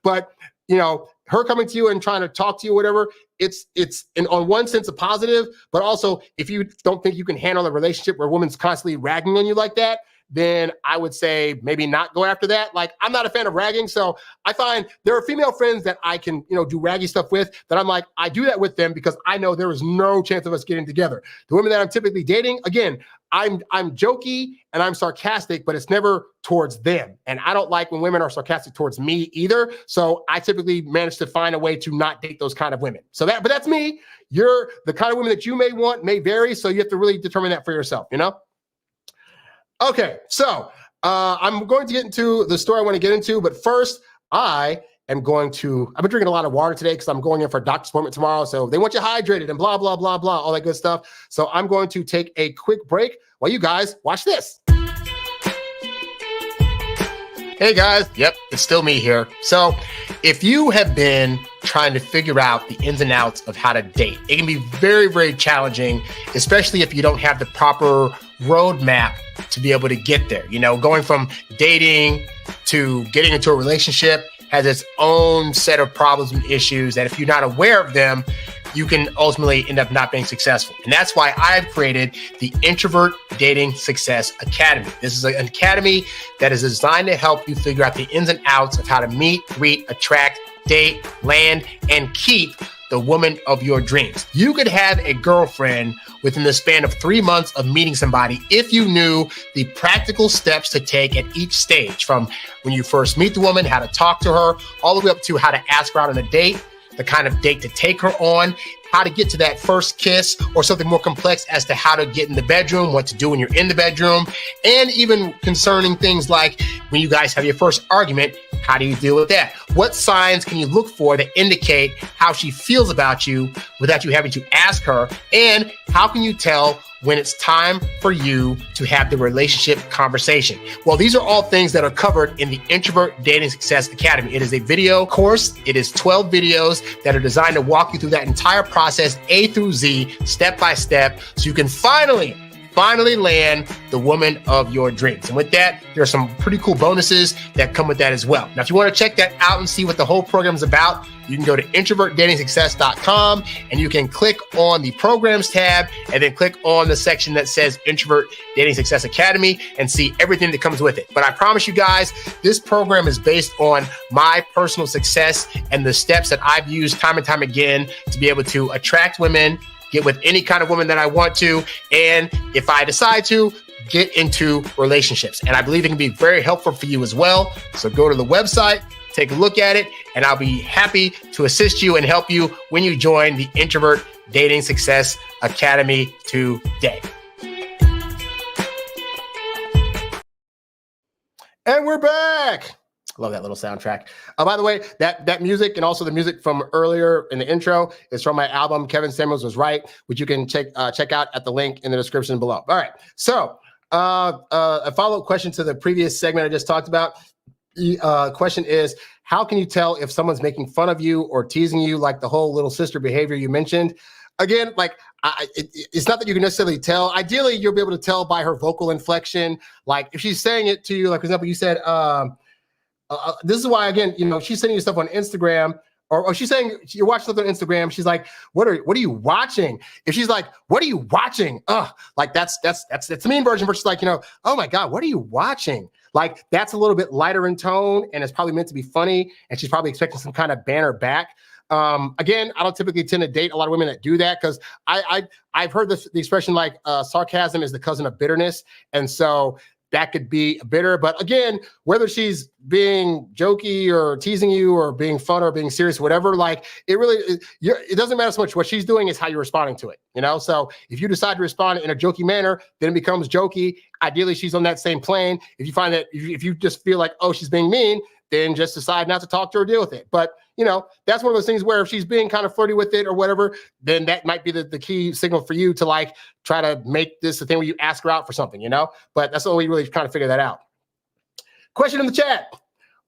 But, her coming to you and trying to talk to you, whatever, it's in on one sense a positive, but also if you don't think you can handle a relationship where a woman's constantly ragging on you like that, then I would say maybe not go after that. Like, I'm not a fan of ragging. So I find there are female friends that I can, do raggy stuff with, that I'm like, I do that with them because I know there is no chance of us getting together. The women that I'm typically dating, again, I'm jokey and I'm sarcastic, but it's never towards them. And I don't like when women are sarcastic towards me either. So I typically manage to find a way to not date those kind of women. But that's me. You're the kind of women that you may want may vary. So you have to really determine that for yourself, Okay, so I'm going to get into the story I want to get into, but first I've been drinking a lot of water today because I'm going in for a doctor's appointment tomorrow, so they want you hydrated and blah, blah, blah, blah, all that good stuff. So I'm going to take a quick break while you guys watch this. Hey guys, yep, it's still me here. So if you have been trying to figure out the ins and outs of how to date, it can be very, very challenging, especially if you don't have the proper roadmap to be able to get there. Going from dating to getting into a relationship has its own set of problems and issues that if you're not aware of them, you can ultimately end up not being successful. And that's why I've created the Introvert Dating Success Academy. This is an academy that is designed to help you figure out the ins and outs of how to meet, greet, attract, date, land, and keep the woman of your dreams. You could have a girlfriend within the span of 3 months of meeting somebody if you knew the practical steps to take at each stage, from when you first meet the woman, how to talk to her, all the way up to how to ask her out on a date, the kind of date to take her on, how to get to that first kiss, or something more complex as to how to get in the bedroom, what to do when you're in the bedroom, and even concerning things like when you guys have your first argument, how do you deal with that? What signs can you look for that indicate how she feels about you without you having to ask her? And how can you tell when it's time for you to have the relationship conversation? Well, these are all things that are covered in the Introvert Dating Success Academy. It is a video course. It is 12 videos that are designed to walk you through that entire process, A through Z, step by step, so you can finally land the woman of your dreams. And with that, there are some pretty cool bonuses that come with that as well. Now, if you want to check that out and see what the whole program is about, you can go to introvertdatingsuccess.com and you can click on the programs tab and then click on the section that says Introvert Dating Success Academy and see everything that comes with it. But I promise you guys, this program is based on my personal success and the steps that I've used time and time again to be able to attract women, get with any kind of woman that I want to, and if I decide to, get into relationships. And I believe it can be very helpful for you as well. So go to the website, take a look at it, and I'll be happy to assist you and help you when you join the Introvert Dating Success Academy today. And we're back. Love that little soundtrack. By the way, that music and also the music from earlier in the intro is from my album, Kevin Samuels Was Right, which you can check out at the link in the description below. All right. So a follow-up question to the previous segment I just talked about. The question is, how can you tell if someone's making fun of you or teasing you, like the whole little sister behavior you mentioned? Again, like it's not that you can necessarily tell. Ideally, you'll be able to tell by her vocal inflection. Like if she's saying it to you, like for example, you said, this is why, again, she's sending you stuff on Instagram, or she's saying you're watching something on Instagram. She's like, what are you watching? If she's like, what are you watching? Like that's the mean version versus like, oh my God, what are you watching? Like that's a little bit lighter in tone and it's probably meant to be funny. And she's probably expecting some kind of banner back. Again, I don't typically tend to date a lot of women that do that because I've heard the expression like sarcasm is the cousin of bitterness. And so that could be bitter. But again, whether she's being jokey or teasing you or being fun or being serious, whatever, like it doesn't matter so much. What she's doing is how you're responding to it. So if you decide to respond in a jokey manner, then it becomes jokey. Ideally, she's on that same plane. If you find that if you just feel like, oh, she's being mean, then just decide not to talk to her or deal with it. But, that's one of those things where if she's being kind of flirty with it or whatever, then that might be the key signal for you to like try to make this a thing where you ask her out for something, but that's the only way you really kind of figure that out. Question in the chat.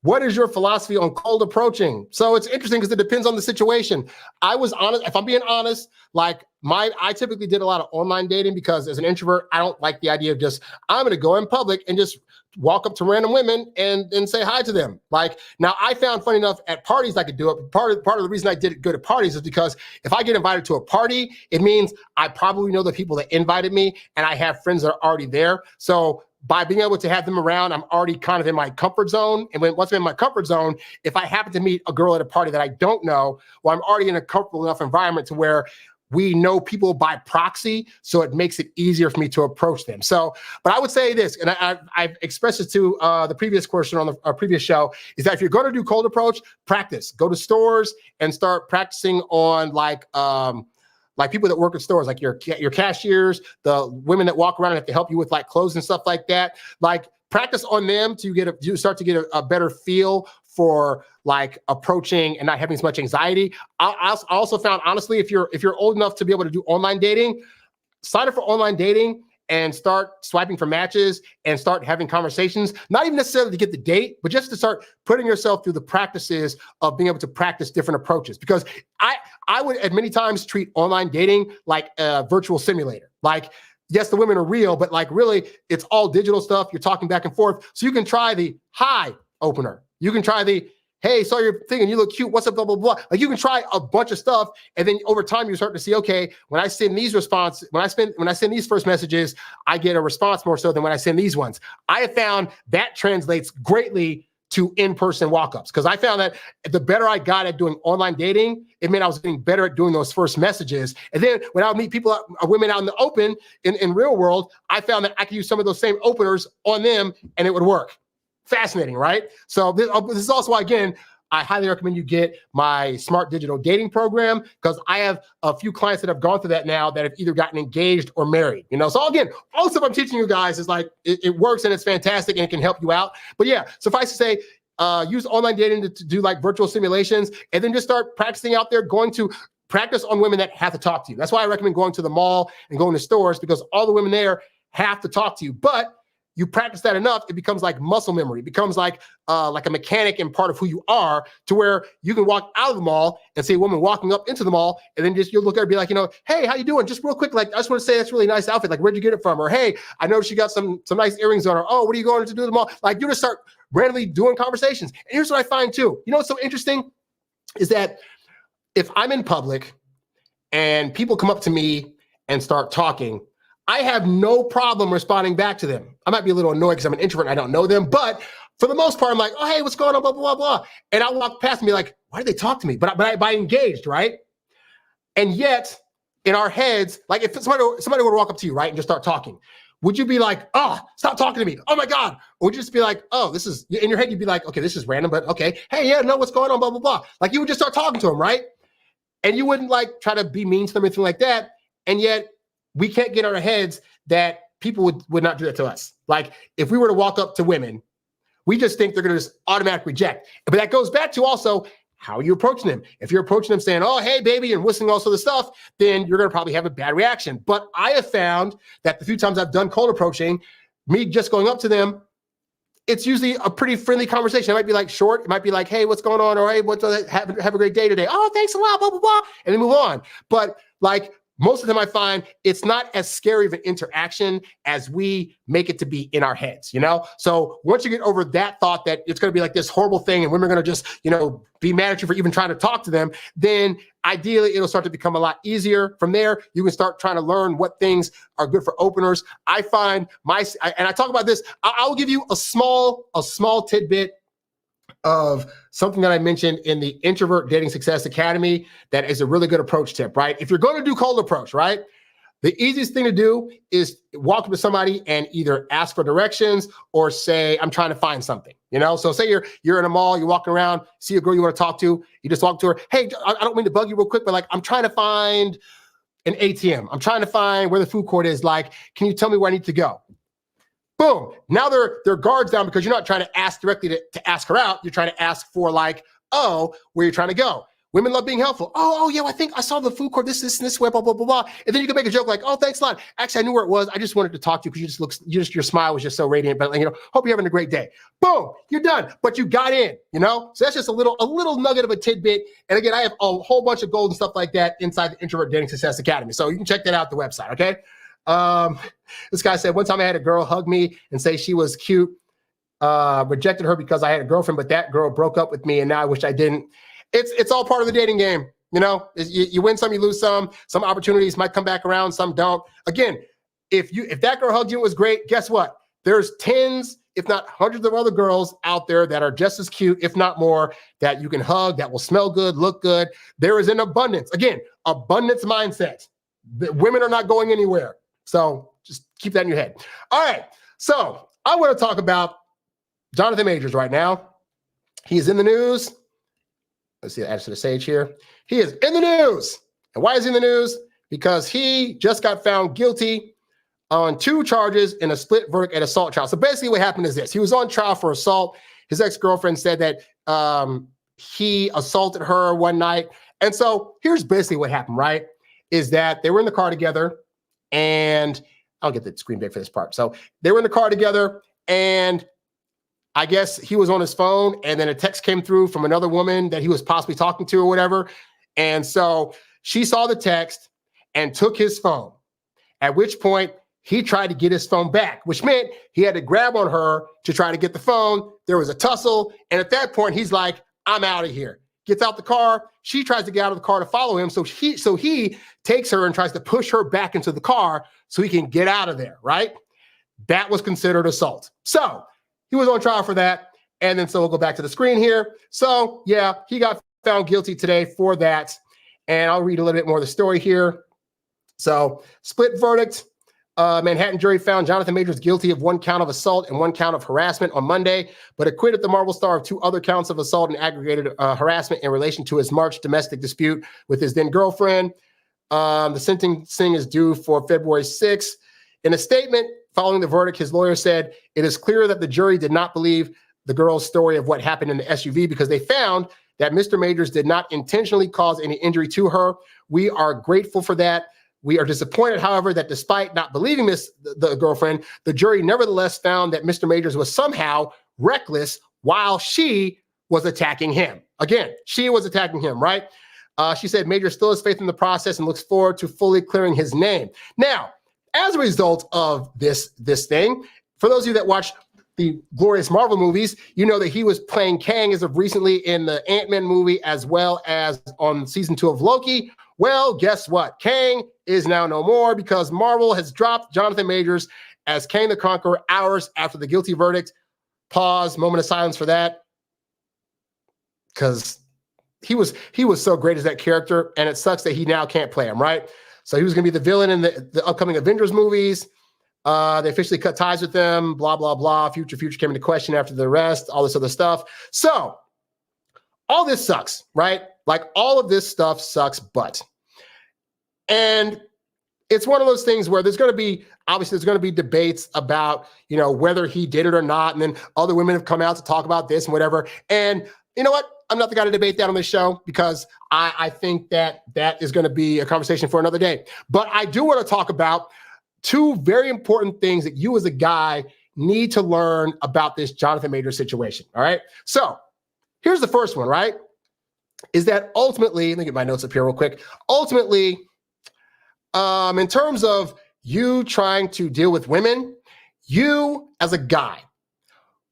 What is your philosophy on cold approaching? So it's interesting because it depends on the situation. I was honest, if I'm being honest, like I typically did a lot of online dating because as an introvert, I don't like the idea of just, I'm going to go in public and just walk up to random women and say hi to them. Like now I found funny enough at parties I could do it. Part of the reason I did it good at parties is because if I get invited to a party, it means I probably know the people that invited me and I have friends that are already there. So by being able to have them around, I'm already kind of in my comfort zone. And once I'm in my comfort zone, if I happen to meet a girl at a party that I don't know, well, I'm already in a comfortable enough environment to where we know people by proxy, so it makes it easier for me to approach them. So, but I would say this, and I've expressed this to the previous question on the previous show, is that if you're going to do cold approach, practice. Go to stores and start practicing on like people that work at stores, like your cashiers, the women that walk around and have to help you with like clothes and stuff like that. Like practice on them to you start to get a better feel for like approaching and not having as much anxiety. I also found, honestly, if you're old enough to be able to do online dating, sign up for online dating and start swiping for matches and start having conversations, not even necessarily to get the date, but just to start putting yourself through the practices of being able to practice different approaches. Because I would at many times treat online dating like a virtual simulator. Like, yes, the women are real, but like really it's all digital stuff. You're talking back and forth. So you can try the hi opener. You can try the, hey, saw your thing and you look cute. What's up, blah, blah, blah. Like you can try a bunch of stuff. And then over time, you start to see, okay, when I send these when I send these first messages, I get a response more so than when I send these ones. I have found that translates greatly to in-person walk-ups. Because I found that the better I got at doing online dating, it meant I was getting better at doing those first messages. And then when I would meet people, women out in the open, in real world, I found that I could use some of those same openers on them and it would work. Fascinating, right? So this is also why, again, I highly recommend you get my Smart Digital Dating program, because I have a few clients that have gone through that now that have either gotten engaged or married. So again, all the stuff I'm teaching you guys is like, it works and it's fantastic and it can help you out. But yeah, suffice to say, use online dating to do like virtual simulations, and then just start practicing out there, going to practice on women that have to talk to you. That's why I recommend going to the mall and going to stores, because all the women there have to talk to you. But you practice that enough, it becomes like muscle memory. It becomes like a mechanic and part of who you are, to where you can walk out of the mall and see a woman walking up into the mall, and then just you'll look at her and be like, hey, how you doing? Just real quick, like, I just want to say that's a really nice outfit. Like, where'd you get it from? Or, hey, I know she got some nice earrings on her. Oh, what are you going to do at the mall? Like, you just start randomly doing conversations. And here's what I find too. What's so interesting is that if I'm in public and people come up to me and start talking, I have no problem responding back to them. I might be a little annoyed because I'm an introvert and I don't know them, but for the most part, I'm like, oh, hey, what's going on, blah, blah, blah, blah. And I'll walk past and be like, why did they talk to me? But I engaged, right? And yet, in our heads, like if somebody were to walk up to you, right, and just start talking, would you be like, oh, stop talking to me, oh my God? Or would you just be like, oh, this is, in your head, you'd be like, okay, this is random, but okay, hey, yeah, no, what's going on, blah, blah, blah. Like you would just start talking to them, right? And you wouldn't like try to be mean to them or anything like that. And yet, we can't get in our heads that people would not do that to us. Like if we were to walk up to women, we just think they're going to just automatically reject. But that goes back to also how you approaching them. If you're approaching them saying, oh, hey, baby, and whistling all sorts of stuff, then you're going to probably have a bad reaction. But I have found that the few times I've done cold approaching, me just going up to them, it's usually a pretty friendly conversation. It might be like short. It might be like, hey, what's going on? Or hey, have a great day today. Oh, thanks a lot, blah, blah, blah. And then move on. But like, most of the time I find it's not as scary of an interaction as we make it to be in our heads, So once you get over that thought that it's going to be like this horrible thing and women are going to just, be mad at you for even trying to talk to them, then ideally it'll start to become a lot easier. From there, you can start trying to learn what things are good for openers. I find and I talk about this, I'll give you a small tidbit of something that I mentioned in the Introvert Dating Success Academy that is a really good approach tip, right? If you're going to do cold approach, right? The easiest thing to do is walk up to somebody and either ask for directions or say, I'm trying to find something, So say you're in a mall, you're walking around, see a girl you want to talk to, you just walk to her. Hey, I don't mean to bug you real quick, but like, I'm trying to find an ATM. I'm trying to find where the food court is. Like, can you tell me where I need to go? Boom. Now they're guards down because you're not trying to ask directly to ask her out. You're trying to ask for like, oh, where you're trying to go. Women love being helpful. Oh, yeah, I think I saw the food court, this way, blah, blah, blah, blah. And then you can make a joke like, oh, thanks a lot. Actually, I knew where it was. I just wanted to talk to you because your smile was just so radiant. But hope you're having a great day. Boom, you're done. But you got in, So that's just a little nugget of a tidbit. And again, I have a whole bunch of gold and stuff like that inside the Introvert Dating Success Academy. So you can check that out at the website, okay? This guy said, one time I had a girl hug me and say she was cute, rejected her because I had a girlfriend, but that girl broke up with me and now I wish I didn't. It's all part of the dating game. You win some, you lose some opportunities might come back around, some don't. Again, if that girl hugged you, it was great. Guess what? There's tens, if not hundreds of other girls out there that are just as cute, if not more, that you can hug, that will smell good, look good. There is an abundance. Again, abundance mindset. The women are not going anywhere. So just keep that in your head. All right. So I want to talk about Johnathan Majors right now. He's in the news. Let's see, add to the stage here. He is in the news. And why is he in the news? Because he just got found guilty on 2 charges in a split verdict at assault trial. So basically what happened is this. He was on trial for assault. His ex-girlfriend said that he assaulted her one night. And so here's basically what happened, right? Is that they were in the car together, and I'll get the screen big for this part. So they were in the car together, and I guess he was on his phone, and then a text came through from another woman that he was possibly talking to or whatever. And so she saw the text and took his phone, at which point he tried to get his phone back, which meant he had to grab on her to try to get the phone. There was a tussle. And at that point, he's like, I'm out of here. Gets out the car. She tries to get out of the car to follow him. So he takes her and tries to push her back into the car so he can get out of there, right? That was considered assault. So he was on trial for that. And then so we'll go back to the screen here. So yeah, he got found guilty today for that. And I'll read a little bit more of the story here. So split verdict. Manhattan jury found Johnathan Majors guilty of 1 count of assault and 1 count of harassment on Monday, but acquitted the Marvel star of 2 other counts of assault and aggravated harassment in relation to his March domestic dispute with his then girlfriend. The sentencing is due for February 6th. In a statement following the verdict, his lawyer said, "It is clear that the jury did not believe the girl's story of what happened in the SUV because they found that Mr. Majors did not intentionally cause any injury to her. We are grateful for that. We are disappointed, however, that despite not believing the girlfriend, the jury nevertheless found that Mr. Majors was somehow reckless while she was attacking him." Again, she was attacking him, right? She said Majors still has faith in the process and looks forward to fully clearing his name. Now, as a result of this thing, for those of you that watch the glorious Marvel movies, you know that he was playing Kang as of recently in the Ant-Man movie as well as on season 2 of Loki. Well, guess what? Kang is now no more because Marvel has dropped Johnathan Majors as Kang the Conqueror hours after the guilty verdict. Pause, moment of silence for that. Because he was so great as that character, and it sucks that he now can't play him, right? So he was going to be the villain in the upcoming Avengers movies. They officially cut ties with them, blah, blah, blah. Future came into question after the arrest, all this other stuff. So all this sucks, right? Like all of this stuff sucks, but. And it's one of those things where there's going to be debates about, whether he did it or not. And then other women have come out to talk about this and whatever. And you know what? I'm not the guy to debate that on this show because I think that is going to be a conversation for another day. But I do want to talk about 2 very important things that you as a guy need to learn about this Johnathan Majors situation, all right? So here's the first one, right? Is that ultimately, let me get my notes up here real quick. Ultimately, in terms of you trying to deal with women, you as a guy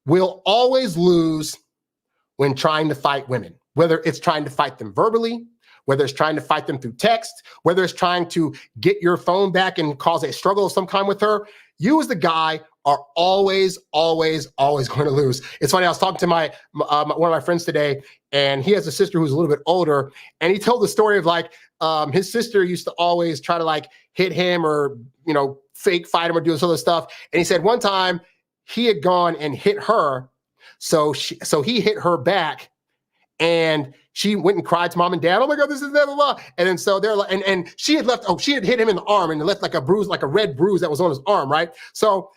will always lose when trying to fight women, whether it's trying to fight them verbally, whether it's trying to fight them through text, whether it's trying to get your phone back and cause a struggle of some kind with her. You as the guy are always, always, always going to lose. It's funny, I was talking to one of my friends today, and he has a sister who's a little bit older, and he told the story of his sister used to always try to hit him or, fake fight him or do this other stuff. And he said one time he had gone and hit her. So he hit her back, and she went and cried to mom and dad. "Oh my God, this is blah, blah, blah." And then so they're and she had hit him in the arm and left a bruise, a red bruise that was on his arm, right? So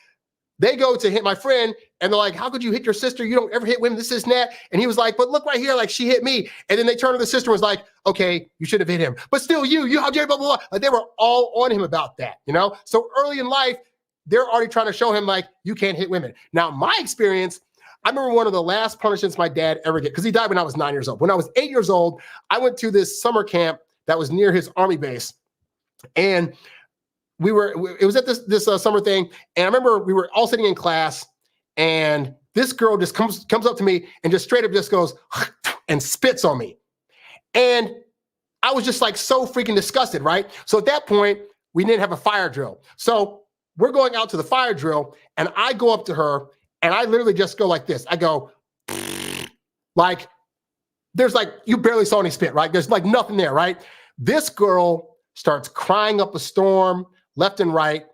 they go to hit my friend, and they're like, "How could you hit your sister? You don't ever hit women, this, and that." And he was like, "But look right here, she hit me." And then they turned to the sister and was like, "Okay, you should have hit him. But still, you how dare blah, blah, blah." They were all on him about that, So early in life, they're already trying to show him, you can't hit women. Now, my experience, I remember one of the last punishments my dad ever did, because he died when I was 9 years old. When I was 8 years old, I went to this summer camp that was near his army base. And it was at this summer thing. And I remember we were all sitting in class, and this girl just comes up to me and just straight up just goes and spits on me. And I was just so freaking disgusted, right? So at that point, we didn't have a fire drill. So we're going out to the fire drill, and I go up to her, and I literally just go like this. I go, there's you barely saw any spit, right? There's nothing there, right? This girl starts crying up a storm left and right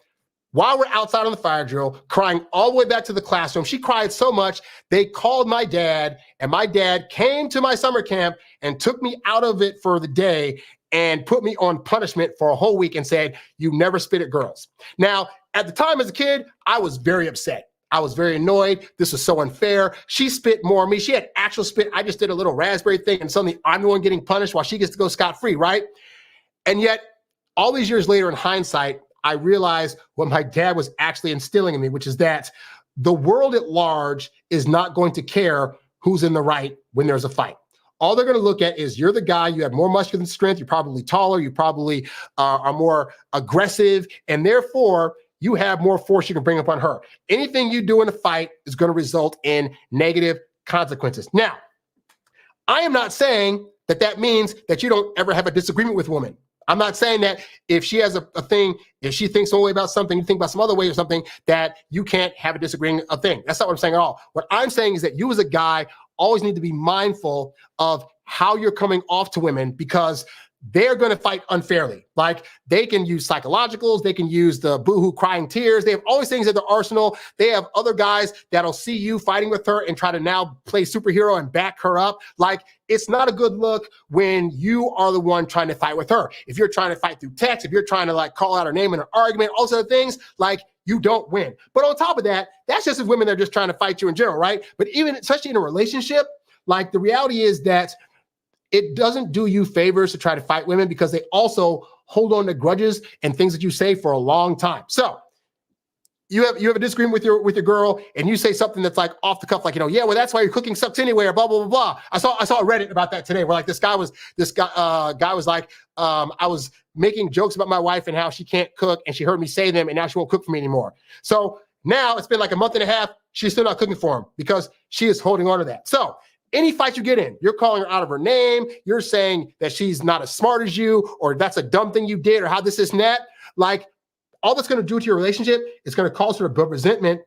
while we're outside on the fire drill, crying all the way back to the classroom. She cried so much, they called my dad, and my dad came to my summer camp and took me out of it for the day and put me on punishment for a whole week and said, "You never spit at girls." Now, at the time as a kid, I was very upset. I was very annoyed. This was so unfair. She spit more on me. She had actual spit. I just did a little raspberry thing, and suddenly I'm the one getting punished while she gets to go scot-free, right? And yet, all these years later in hindsight, I realized what my dad was actually instilling in me, which is that the world at large is not going to care who's in the right when there's a fight. All they're going to look at is you're the guy, you have more muscular strength, you're probably taller, you probably are more aggressive, and therefore, you have more force you can bring upon her. Anything you do in a fight is going to result in negative consequences. Now, I am not saying that means that you don't ever have a disagreement with a woman. I'm not saying that if she has a thing, if she thinks one way about something, you think about some other way or something, that you can't have a disagreeing thing. That's not what I'm saying at all. What I'm saying is that you as a guy always need to be mindful of how you're coming off to women, because they're going to fight unfairly. Like, they can use psychologicals, they can use the boohoo crying tears. They have all these things at their arsenal. They have other guys that'll see you fighting with her and try to now play superhero and back her up. Like, it's not a good look when you are the one trying to fight with her. If you're trying to fight through text, if you're trying to like call out her name in an argument, all sort of things, like, you don't win. But on top of that, that's just if women are just trying to fight you in general, right? But even, especially in a relationship, like, the reality is that it doesn't do you favors to try to fight women, because they also hold on to grudges and things that you say for a long time. So you have a disagreement with your girl, and you say something that's like off the cuff, like, yeah, well, that's why your cooking sucks anyway, or blah blah blah blah. I saw a Reddit about that today, where like this guy was like, I was making jokes about my wife and how she can't cook, and she heard me say them, and now she won't cook for me anymore. So now it's been like a month and a half, she's still not cooking for him because she is holding on to that. So any fight you get in, you're calling her out of her name. You're saying that she's not as smart as you, or that's a dumb thing you did, or how this and that. Like, all that's going to do to your relationship is going to cause her to build resentment.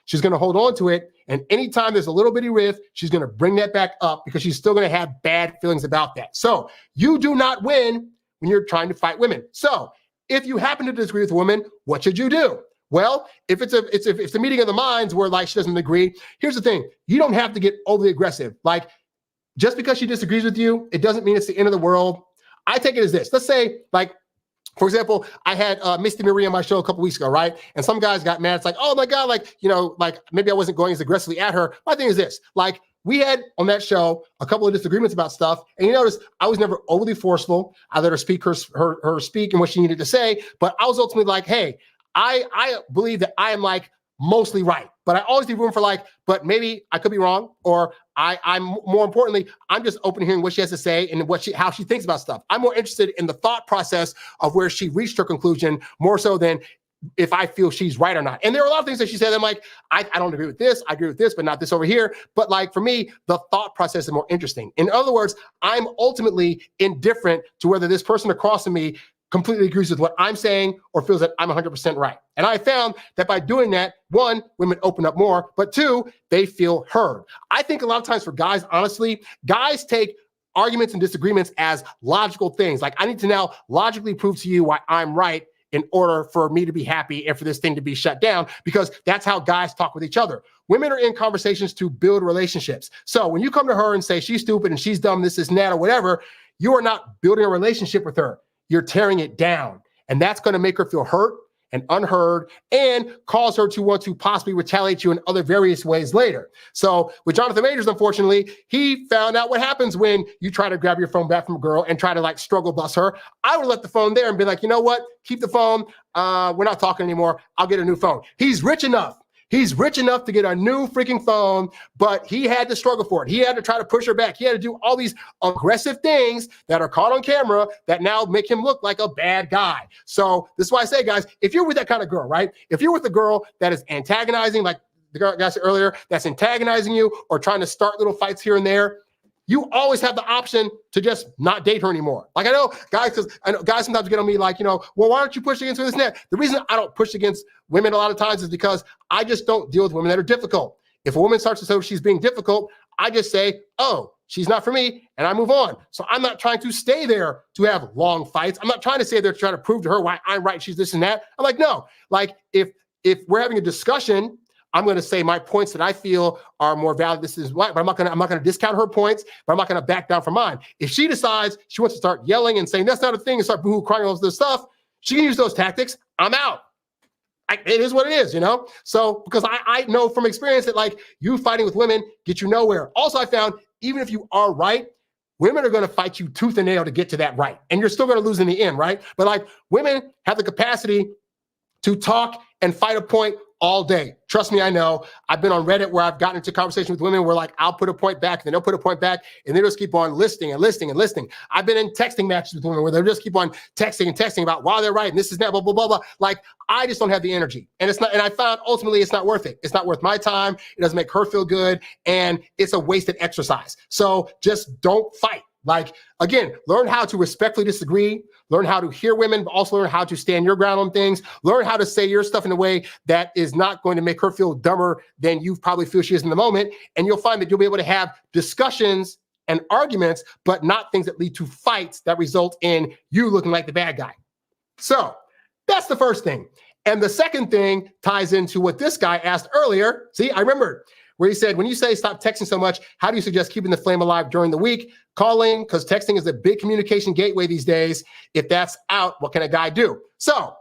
She's going to hold on to it. And anytime there's a little bitty rift, she's going to bring that back up, because she's still going to have bad feelings about that. So you do not win when you're trying to fight women. So if you happen to disagree with a woman, what should you do? Well, if it's a meeting of the minds where like she doesn't agree, here's the thing. You don't have to get overly aggressive. Like, just because she disagrees with you, it doesn't mean it's the end of the world. I take it as this. Let's say, like, for example, I had Misty Marie on my show a couple weeks ago, right? And some guys got mad. It's like, oh my God, like, like maybe I wasn't going as aggressively at her. My thing is this, like, we had on that show a couple of disagreements about stuff. And you notice I was never overly forceful. I let her speak her speak and what she needed to say. But I was ultimately like, hey, I believe that I am like mostly right, but I always leave room for like, but maybe I could be wrong, or I'm more importantly, I'm just open to hearing what she has to say and how she thinks about stuff. I'm more interested in the thought process of where she reached her conclusion, more so than if I feel she's right or not. And there are a lot of things that she said, I'm like, I don't agree with this. I agree with this, but not this over here. But like, for me, the thought process is more interesting. In other words, I'm ultimately indifferent to whether this person across from me completely agrees with what I'm saying or feels that I'm 100% right. And I found that by doing that, one, women open up more, but two, they feel heard. I think a lot of times for guys, honestly, guys take arguments and disagreements as logical things. Like, I need to now logically prove to you why I'm right in order for me to be happy and for this thing to be shut down, because that's how guys talk with each other. Women are in conversations to build relationships. So when you come to her and say she's stupid and she's dumb, this is that, or whatever, you are not building a relationship with her. You're tearing it down. And that's going to make her feel hurt and unheard and cause her to want to possibly retaliate you in other various ways later. So with Johnathan Majors, unfortunately, he found out what happens when you try to grab your phone back from a girl and try to like struggle bus her. I would have left the phone there and be like, you know what? Keep the phone. We're not talking anymore. I'll get a new phone. He's rich enough. He's rich enough to get a new freaking phone, but he had to struggle for it. He had to try to push her back. He had to do all these aggressive things that are caught on camera that now make him look like a bad guy. So this is why I say, guys, if you're with that kind of girl, right? If you're with a girl that is antagonizing, like the girl I said earlier, that's antagonizing you or trying to start little fights here and there, you always have the option to just not date her anymore. Like, I know guys sometimes get on me like, well, why don't you push against this and that? The reason I don't push against women a lot of times is because I just don't deal with women that are difficult. If a woman starts to say she's being difficult, I just say, oh, she's not for me, and I move on. So I'm not trying to stay there to have long fights. I'm not trying to stay there to try to prove to her why I'm right, she's this and that. I'm like, no. Like, if we're having a discussion, I'm going to say my points that I feel are more valid. This is why, but I'm not going to discount her points, but I'm not going to back down from mine. If she decides she wants to start yelling and saying that's not a thing and start boohoo crying all this stuff, she can use those tactics. I'm out. It is what it is, So because I know from experience that like you fighting with women get you nowhere. Also, I found even if you are right, women are going to fight you tooth and nail to get to that right, and you're still going to lose in the end, right? But like women have the capacity to talk and fight a point all day. Trust me, I know. I've been on Reddit where I've gotten into conversation with women where like I'll put a point back, and then they'll put a point back, and they just keep on listing and listing and listing. I've been in texting matches with women where they'll just keep on texting and texting about why they're right and this is that, blah, blah, blah, blah. Like, I just don't have the energy. And it's not, and I found ultimately it's not worth it. It's not worth my time. It doesn't make her feel good, and it's a wasted exercise. So just don't fight. Like, again, learn how to respectfully disagree, learn how to hear women, but also learn how to stand your ground on things, learn how to say your stuff in a way that is not going to make her feel dumber than you probably feel she is in the moment. And you'll find that you'll be able to have discussions and arguments, but not things that lead to fights that result in you looking like the bad guy. So that's the first thing. And the second thing ties into what this guy asked earlier. See, I remember where he said, when you say stop texting so much, how do you suggest keeping the flame alive during the week? Calling, because texting is a big communication gateway these days. If that's out, what can a guy do? So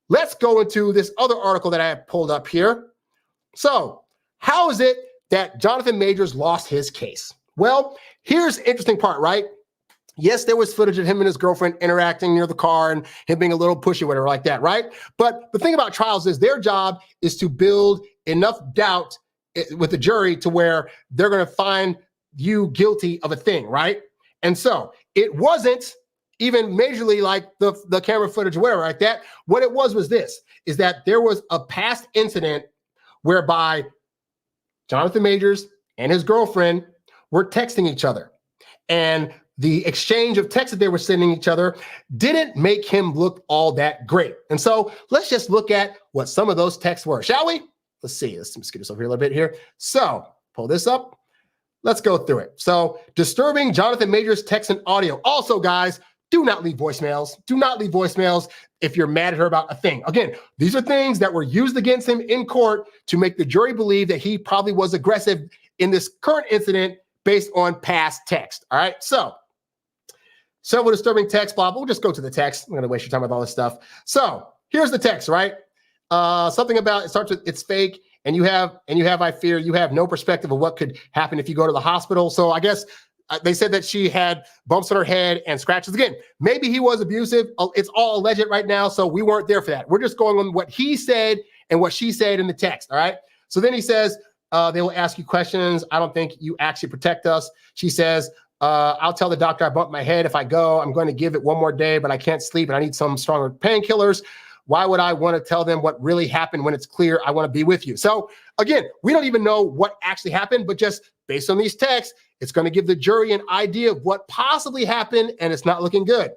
let's go into this other article that I have pulled up here. So how is it that Johnathan Majors lost his case? Well, here's the interesting part, right? Yes, there was footage of him and his girlfriend interacting near the car and him being a little pushy, whatever like that, right? But the thing about trials is their job is to build enough doubt with the jury to where they're going to find you guilty of a thing, right? And so it wasn't even majorly like the camera footage or whatever like that. What it was this, is that there was a past incident whereby Johnathan Majors and his girlfriend were texting each other. And the exchange of texts that they were sending each other didn't make him look all that great. And so let's just look at what some of those texts were, shall we? Let's see. Let's get this over here a little bit here. So pull this up. Let's go through it. So disturbing Johnathan Majors text and audio. Also, guys, do not leave voicemails. Do not leave voicemails if you're mad at her about a thing. Again, these are things that were used against him in court to make the jury believe that he probably was aggressive in this current incident based on past text. All right. So several disturbing text, blah, we'll just go to the text. I'm going to waste your time with all this stuff. So here's the text, right? Something about, it starts with, it's fake. And you have, I fear, you have no perspective of what could happen if you go to the hospital. So I guess they said that she had bumps on her head and scratches. Again, maybe he was abusive. It's all alleged right now. So we weren't there for that. We're just going on what he said and what she said in the text. All right. So then he says, they will ask you questions. I don't think you actually protect us. She says, I'll tell the doctor I bumped my head. If I go, I'm going to give it one more day, but I can't sleep and I need some stronger painkillers. Why would I want to tell them what really happened when it's clear I want to be with you? So again, we don't even know what actually happened, but just based on these texts, it's going to give the jury an idea of what possibly happened, and it's not looking good.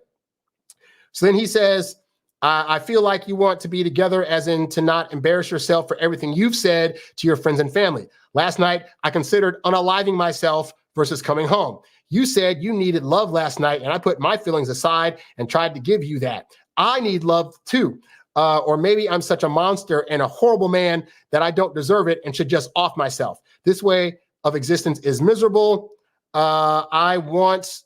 So then he says, I feel like you want to be together, as in to not embarrass yourself for everything you've said to your friends and family. Last night, I considered unaliving myself versus coming home. You said you needed love last night, and I put my feelings aside and tried to give you that. I need love too. Or maybe I'm such a monster and a horrible man that I don't deserve it and should just off myself. This way of existence is miserable. I want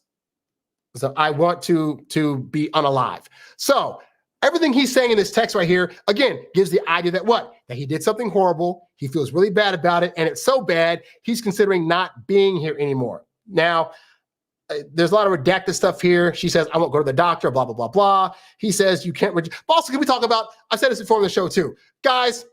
to be unalive. So everything he's saying in this text right here, again, gives the idea that what? That he did something horrible. He feels really bad about it. And it's so bad, he's considering not being here anymore. Now, there's a lot of redacted stuff here. She says, I won't go to the doctor, blah, blah, blah, blah. He says, you can't. But also, can we talk about, I've said this before on the show too. Guys,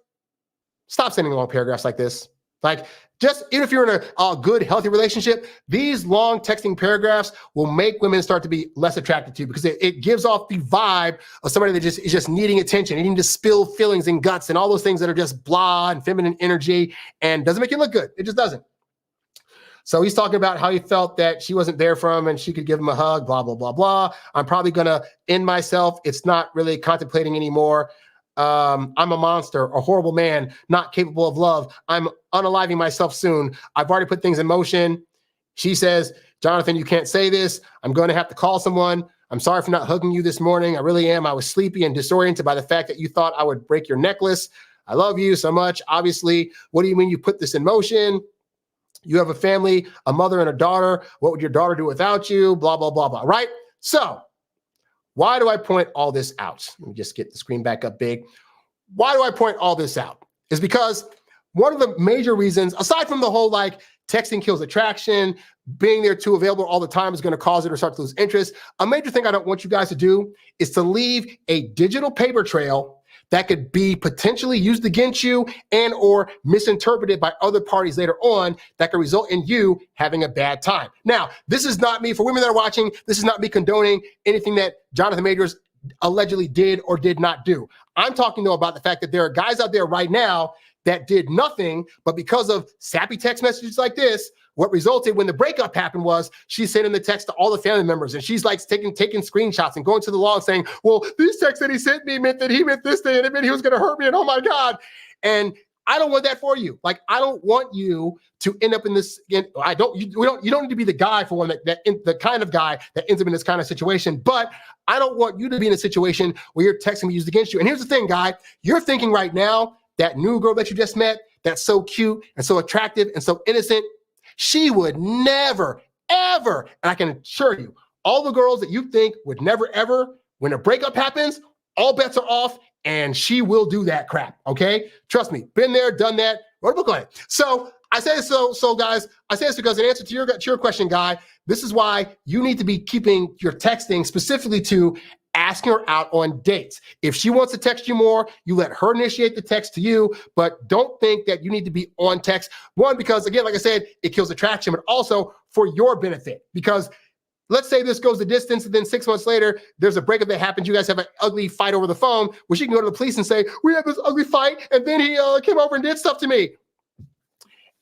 stop sending long paragraphs like this. Like, just even if you're in a good, healthy relationship, these long texting paragraphs will make women start to be less attracted to you because it gives off the vibe of somebody that is just needing attention, needing to spill feelings and guts and all those things that are just blah and feminine energy and doesn't make you look good. It just doesn't. So he's talking about how he felt that she wasn't there for him and she could give him a hug, blah, blah, blah, blah. I'm probably going to end myself. It's not really contemplating anymore. I'm a monster, a horrible man, not capable of love. I'm unaliving myself soon. I've already put things in motion. She says, Johnathan, you can't say this. I'm going to have to call someone. I'm sorry for not hugging you this morning. I really am. I was sleepy and disoriented by the fact that you thought I would break your necklace. I love you so much. Obviously, what do you mean you put this in motion? You have a family, a mother and a daughter. What would your daughter do without you? Blah, blah, blah, blah, right? So why do I point all this out? Let me just get the screen back up big. Why do I point all this out? Is because one of the major reasons, aside from the whole like texting kills attraction, being there too available all the time is going to cause her to start to lose interest. A major thing I don't want you guys to do is to leave a digital paper trail that could be potentially used against you and or misinterpreted by other parties later on that could result in you having a bad time. Now, this is not me, for women that are watching, this is not me condoning anything that Johnathan Majors allegedly did or did not do. I'm talking though about the fact that there are guys out there right now that did nothing, but because of sappy text messages like this, what resulted when the breakup happened was she's sending the text to all the family members, and she's like taking screenshots and going to the law and saying, well, these texts that he sent me meant that he meant this thing, and it meant he was going to hurt me, and oh my God. And I don't want that for you. Like, I don't want you to end up in this. You don't need to be the guy for one the kind of guy that ends up in this kind of situation. But I don't want you to be in a situation where your text can be used against you. And here's the thing, guy, you're thinking right now that new girl that you just met, that's so cute and so attractive and so innocent, she would never, ever, and I can assure you, all the girls that you think would never, ever, when a breakup happens, all bets are off. And she will do that crap, okay? Trust me, been there, done that, wrote a book on it. So I say this, so guys, I say this because in answer to your question, Guy, this is why you need to be keeping your texting specifically to asking her out on dates. If she wants to text you more, you let her initiate the text to you, but don't think that you need to be on text. One, because again, like I said, it kills attraction, but also for your benefit, because let's say this goes the distance, and then 6 months later, there's a breakup that happens. You guys have an ugly fight over the phone, where she can go to the police and say, we had this ugly fight, and then he came over and did stuff to me.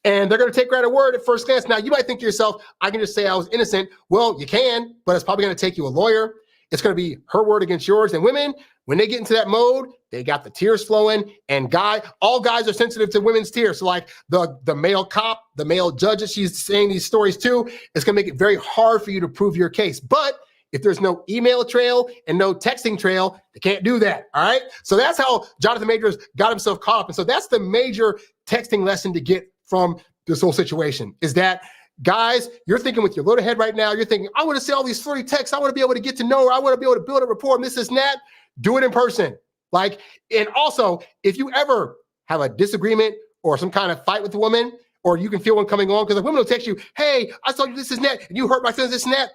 And they're going to take her at her word at first glance. Now, you might think to yourself, I can just say I was innocent. Well, you can, but it's probably going to take you a lawyer. It's going to be her word against yours. And women, when they get into that mode, they got the tears flowing. And all guys are sensitive to women's tears. So like the male cop, the male judge that she's saying these stories to, it's going to make it very hard for you to prove your case. But if there's no email trail and no texting trail, they can't do that. All right. So that's how Johnathan Majors got himself caught up. And so that's the major texting lesson to get from this whole situation, is that guys, you're thinking with your little head right now, you're thinking, I want to say all these flirty texts. I want to be able to get to know her. I want to be able to build a rapport and this and that. Do it in person. Like, and also, if you ever have a disagreement or some kind of fight with a woman, or you can feel one coming on, because the women will text you, hey, I saw you this and that, and you hurt my feelings, this and that.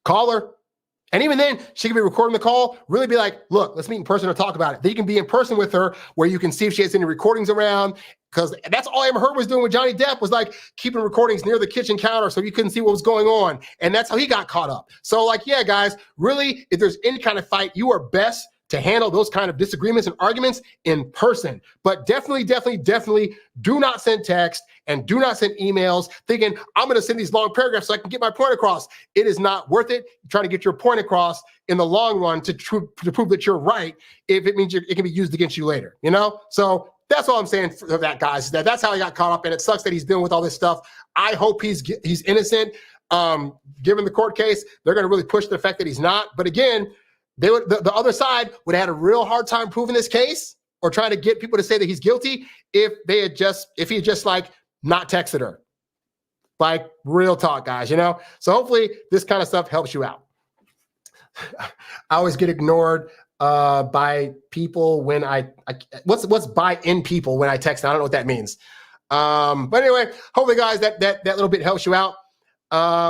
Call her. And even then, she can be recording the call, really be like, look, let's meet in person or talk about it. Then you can be in person with her where you can see if she has any recordings around, because that's all I ever heard was doing with Johnny Depp was like keeping recordings near the kitchen counter so you couldn't see what was going on. And that's how he got caught up. So like, yeah, guys, really, if there's any kind of fight, you are best to handle those kind of disagreements and arguments in person. But definitely do not send text and do not send emails thinking, I'm going to send these long paragraphs so I can get my point across. It is not worth it. You're trying to get your point across in the long run to prove that you're right, if it means it can be used against you later, you know? So that's all I'm saying for that, guys. That's how he got caught up, and it sucks that he's dealing with all this stuff. I hope he's innocent. Given the court case, they're going to really push the fact that he's not. But again, the other side would have had a real hard time proving this case or trying to get people to say that he's guilty if he had just like not texted her. Like, real talk, guys, you know? So hopefully this kind of stuff helps you out. I always get ignored by people when what's by in people when I text? I don't know what that means. But anyway, hopefully, guys, that little bit helps you out.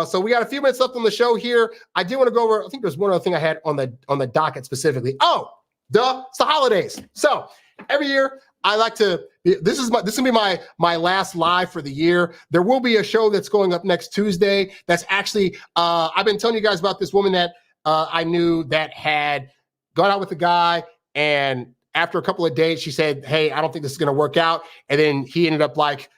So we got a few minutes left on the show here. I do want to go over, I think there's one other thing I had on the docket specifically. Oh, it's the holidays. So every year I like to, this is gonna be my last live for the year. There will be a show that's going up next Tuesday. That's actually, I've been telling you guys about this woman that I knew that had gone out with a guy, and after a couple of dates, she said, hey, I don't think this is going to work out. And then he ended up like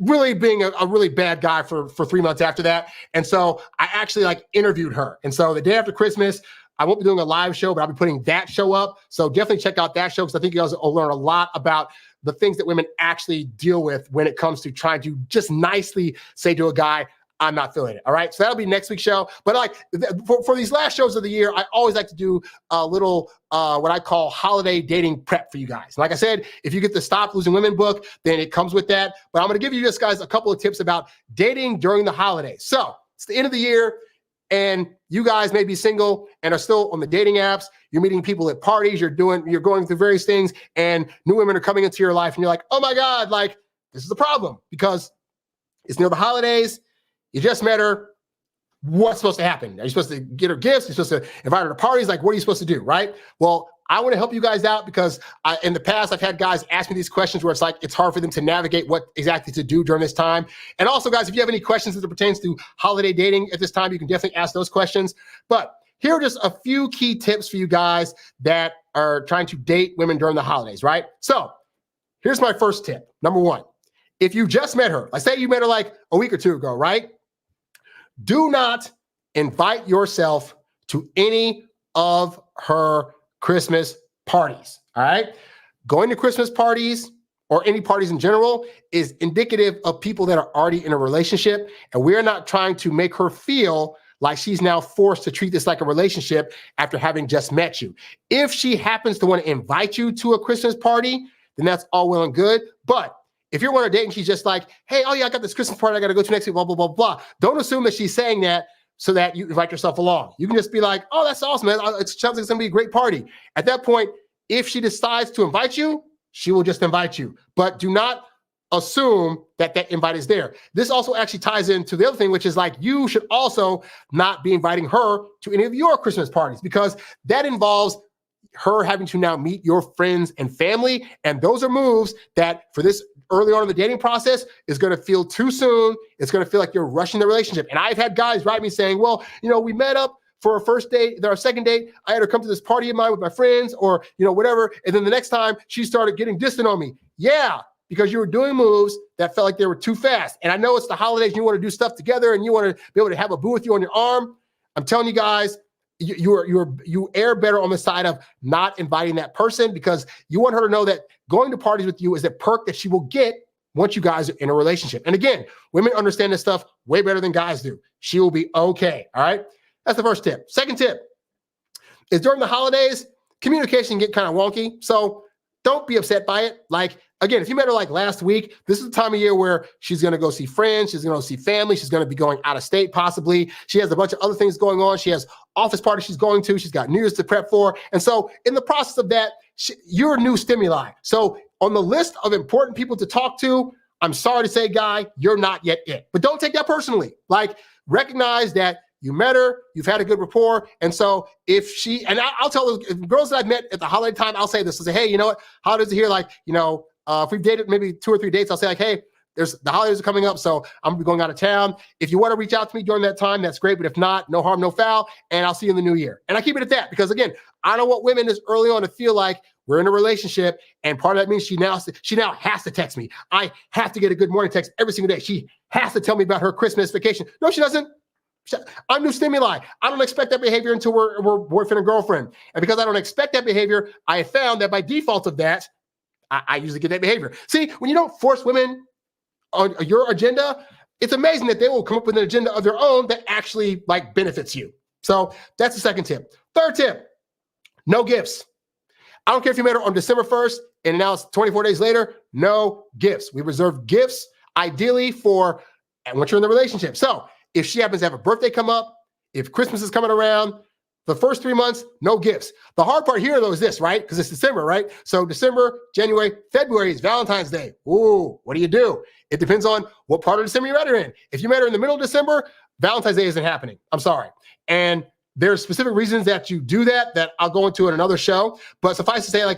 really being a really bad guy for 3 months after that. And so I actually like interviewed her. And so the day after Christmas, I won't be doing a live show, but I'll be putting that show up. So definitely check out that show, because I think you guys will learn a lot about the things that women actually deal with when it comes to trying to just nicely say to a guy, I'm not feeling it. All right. So that'll be next week's show. But like for these last shows of the year, I always like to do a little what I call holiday dating prep for you guys. Like I said, if you get the Stop Losing Women book, then it comes with that. But I'm going to give you just guys a couple of tips about dating during the holidays. So it's the end of the year, and you guys may be single and are still on the dating apps. You're meeting people at parties. You're going through various things, and new women are coming into your life, and you're like, oh my God, like this is the problem, because it's near the holidays. You just met her. What's supposed to happen? Are you supposed to get her gifts? You're supposed to invite her to parties? Like, what are you supposed to do, right? Well, I want to help you guys out, because in the past, I've had guys ask me these questions where it's like, it's hard for them to navigate what exactly to do during this time. And also, guys, if you have any questions as it pertains to holiday dating at this time, you can definitely ask those questions. But here are just a few key tips for you guys that are trying to date women during the holidays, right? So here's my first tip. Number one, if you just met her, let's say you met her like a week or two ago, right? Do not invite yourself to any of her Christmas parties, all right? Going to Christmas parties or any parties in general is indicative of people that are already in a relationship, and we're not trying to make her feel like she's now forced to treat this like a relationship after having just met you. If she happens to want to invite you to a Christmas party, then that's all well and good. But if you're on a date and she's just like, hey, oh yeah, I got this Christmas party I got to go to next week, blah, blah, blah, blah. Don't assume that she's saying that so that you invite yourself along. You can just be like, oh, that's awesome, man. It sounds like it's going to be a great party. At that point, if she decides to invite you, she will just invite you. But do not assume that that invite is there. This also actually ties into the other thing, which is like you should also not be inviting her to any of your Christmas parties, because that involves her having to now meet your friends and family. And those are moves that for this early on in the dating process is going to feel too soon. It's going to feel like you're rushing the relationship. And I've had guys write me saying, well, we met up for our first date, our second date, I had her come to this party of mine with my friends or, whatever. And then the next time she started getting distant on me. Yeah, because you were doing moves that felt like they were too fast. And I know it's the holidays, you want to do stuff together and you want to be able to have a boo with you on your arm. I'm telling you guys, you err better on the side of not inviting that person, because you want her to know that going to parties with you is a perk that she will get once you guys are in a relationship. And again, women understand this stuff way better than guys do. She will be okay. All right. That's the first tip. Second tip is during the holidays, communication can get kind of wonky. So don't be upset by it. Like, again, if you met her like last week, this is the time of year where she's going to go see friends. She's going to go see family. She's going to be going out of state, possibly. She has a bunch of other things going on. She has office parties she's going to. She's got New Year's to prep for. And so in the process of that, you're a new stimuli. So on the list of important people to talk to, I'm sorry to say, guy, you're not yet it. But don't take that personally. Like, recognize that you met her, you've had a good rapport. And so if she, and I'll tell those girls that I've met at the holiday time, I'll say this. I'll say, hey, you know what? How does it here? Like, if we've dated maybe 2 or 3 dates, I'll say like, hey, the holidays are coming up, so I'm gonna be going out of town. If you want to reach out to me during that time, that's great. But if not, no harm, no foul. And I'll see you in the new year. And I keep it at that because, again, I don't want women this early on to feel like we're in a relationship. And part of that means she now has to text me. I have to get a good morning text every single day. She has to tell me about her Christmas vacation. No, she doesn't. I'm new stimuli. I don't expect that behavior until we're boyfriend and girlfriend. And because I don't expect that behavior, I have found that by default of that, I usually get that behavior. See, when you don't force women on your agenda, it's amazing that they will come up with an agenda of their own that actually benefits you. So that's the second tip. Third tip, no gifts. I don't care if you met her on December 1st and now it's 24 days later, no gifts. We reserve gifts ideally for once you're in the relationship. So if she happens to have a birthday come up, if Christmas is coming around, the first 3 months, no gifts. The hard part here, though, is this, right? Because it's December, right? So December, January, February is Valentine's Day. Ooh, what do? It depends on what part of December you met her in. If you met her in the middle of December, Valentine's Day isn't happening. I'm sorry. And there's specific reasons that you do that I'll go into in another show. But suffice to say,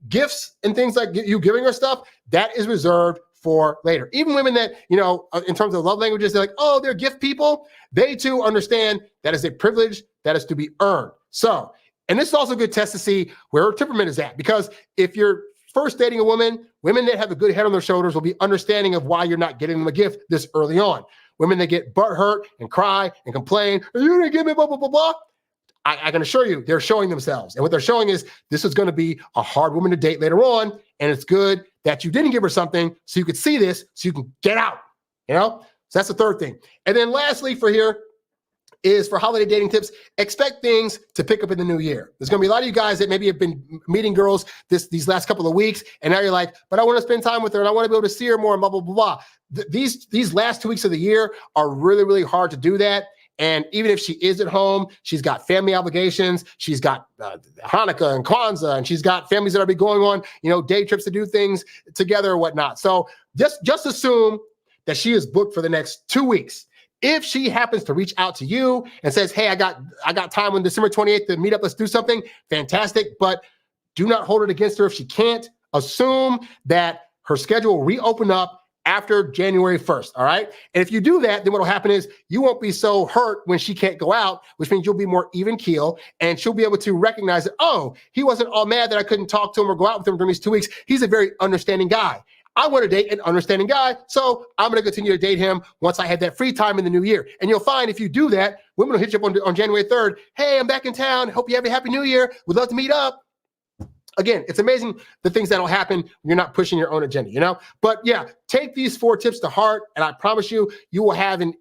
gifts and things like you giving her stuff, that is reserved for later. Even women that, in terms of love languages, they're like, oh, they're gift people. They too understand that is a privilege that is to be earned. So, and this is also a good test to see where her temperament is at. Because if you're first dating a woman, women that have a good head on their shoulders will be understanding of why you're not getting them a gift this early on. Women that get butthurt and cry and complain, you didn't give me blah, blah, blah, blah. I can assure you they're showing themselves. And what they're showing is this is going to be a hard woman to date later on. And it's good that you didn't give her something so you could see this, so you can get out, So that's the third thing. And then lastly for here is for holiday dating tips, expect things to pick up in the new year. There's going to be a lot of you guys that maybe have been meeting girls these last couple of weeks. And now you're like, but I want to spend time with her and I want to be able to see her more and blah, blah, blah, blah. These last 2 weeks of the year are really, really hard to do that. And even if she is at home, she's got family obligations. She's got Hanukkah and Kwanzaa, and she's got families that are be going on, day trips to do things together or whatnot. So just assume that she is booked for the next 2 weeks. If she happens to reach out to you and says, hey, I got time on December 28th to meet up, let's do something, fantastic. But do not hold it against her if she can't. Assume that her schedule will reopen up after January 1st, all right? And if you do that, then what will happen is you won't be so hurt when she can't go out, which means you'll be more even keel, and she'll be able to recognize that, oh, he wasn't all mad that I couldn't talk to him or go out with him during these 2 weeks. He's a very understanding guy. I want to date an understanding guy, so I'm going to continue to date him once I have that free time in the new year. And you'll find if you do that, women will hit you up on January 3rd. Hey, I'm back in town. Hope you have a happy new year. Would love to meet up. Again, it's amazing the things that'll happen when you're not pushing your own agenda, you know? But yeah, take these 4 tips to heart, and I promise you, you will have an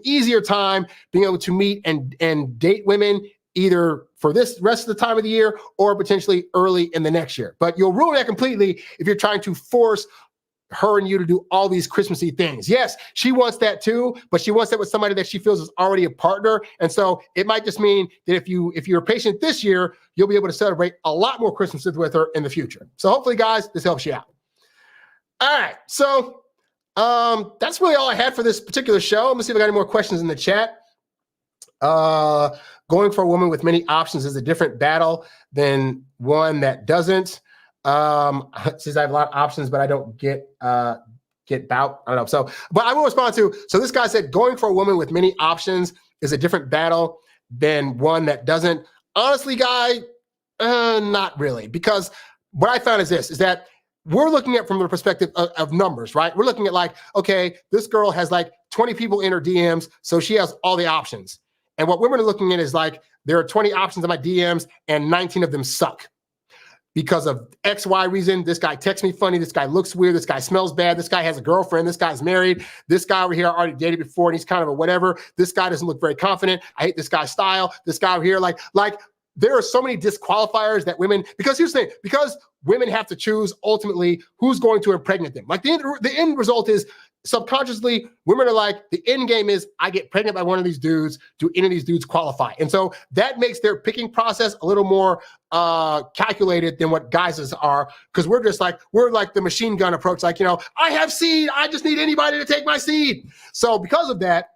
easier time being able to meet and date women either for this rest of the time of the year or potentially early in the next year. But you'll ruin that completely if you're trying to force her and you to do all these Christmassy things. Yes, she wants that too, but she wants that with somebody that she feels is already a partner. And so it might just mean that if you're patient this year, you'll be able to celebrate a lot more Christmases with her in the future. So hopefully, guys, this helps you out. All right, so that's really all I had for this particular show. Let me see if I got any more questions in the chat. Going for a woman with many options is a different battle than one that doesn't. Since I have a lot of options, but I don't get bout. I don't know. So, but I will respond to, so this guy said, going for a woman with many options is a different battle than one that doesn't. Honestly, guy, not really, because what I found is this, is that we're looking at from the perspective of numbers, right? We're looking at like, okay, this girl has like 20 people in her DMs, so she has all the options. And what women are looking at is like, there are 20 options in my DMs and 19 of them suck. Because of X, Y reason, this guy texts me funny, this guy looks weird, this guy smells bad, this guy has a girlfriend, this guy's married, this guy over here I already dated before and he's kind of a whatever, this guy doesn't look very confident, I hate this guy's style, this guy over here, like there are so many disqualifiers that women, because here's the thing, because women have to choose ultimately who's going to impregnate them. Like the end result is subconsciously, women are like, the end game is I get pregnant by one of these dudes. Do any of these dudes qualify? And so that makes their picking process a little more calculated than what guys are, because we're like the machine gun approach. Like, you know, I have seed. I just need anybody to take my seed. So because of that,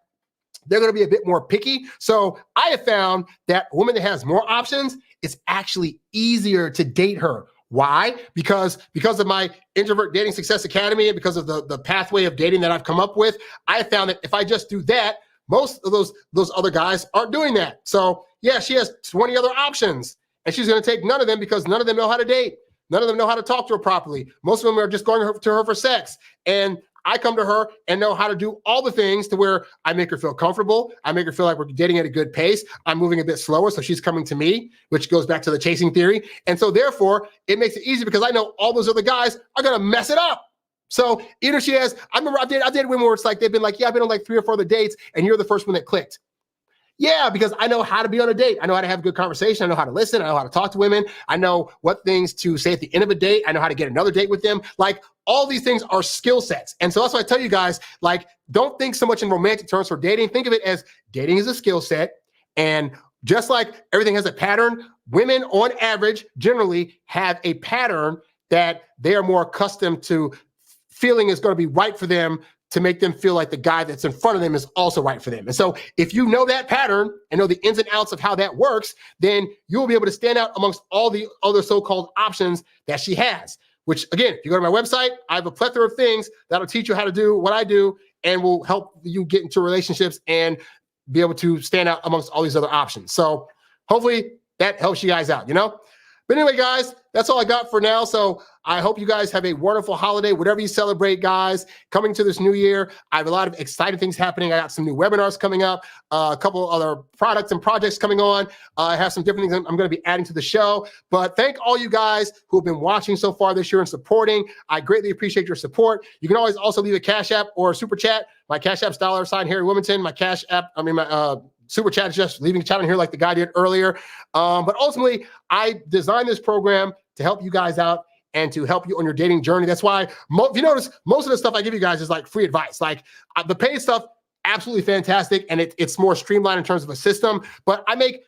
they're going to be a bit more picky. So I have found that a woman that has more options, it's actually easier to date her. Why? Because of my Introvert Dating Success Academy and because of the pathway of dating that I've come up with, I found that if I just do that, most of those other guys aren't doing that. So yeah, she has 20 other options and she's going to take none of them because none of them know how to date. None of them know how to talk to her properly. Most of them are just going to her for sex. And I come to her and know how to do all the things to where I make her feel comfortable. I make her feel like we're dating at a good pace. I'm moving a bit slower, so she's coming to me, which goes back to the chasing theory. And so therefore, it makes it easy because I know all those other guys are going to mess it up. So either she has, I remember I dated women where it's like, they've been like, yeah, I've been on like 3 or 4 other dates and you're the first one that clicked. Yeah, because I know how to be on a date. I know how to have a good conversation. I know how to listen. I know how to talk to women. I know what things to say at the end of a date. I know how to get another date with them. Like all these things are skill sets. And so that's why I tell you guys, like, don't think so much in romantic terms for dating. Think of it as dating is a skill set. And just like everything has a pattern, women on average generally have a pattern that they are more accustomed to feeling is going to be right for them to make them feel like the guy that's in front of them is also right for them. And so if you know that pattern and know the ins and outs of how that works, then you'll be able to stand out amongst all the other so-called options that she has, which again, if you go to my website, I have a plethora of things that'll teach you how to do what I do and will help you get into relationships and be able to stand out amongst all these other options. So hopefully that helps you guys out, you know? But anyway, guys, that's all I got for now. So I hope you guys have a wonderful holiday, whatever you celebrate, guys. Coming to this new year, I have a lot of exciting things happening. I got some new webinars coming up, a couple other products and projects coming on. I have some different things I'm going to be adding to the show. But thank all you guys who have been watching so far this year and supporting. I greatly appreciate your support. You can always also leave a Cash App or a Super Chat. My Cash App's $ HarryWilmington. My Cash App, my Super Chat is just leaving a chat in here like the guy did earlier. But ultimately, I designed this program to help you guys out and to help you on your dating journey. That's why, if you notice, most of the stuff I give you guys is like free advice. Like the paid stuff, absolutely fantastic. And it's more streamlined in terms of a system. But I make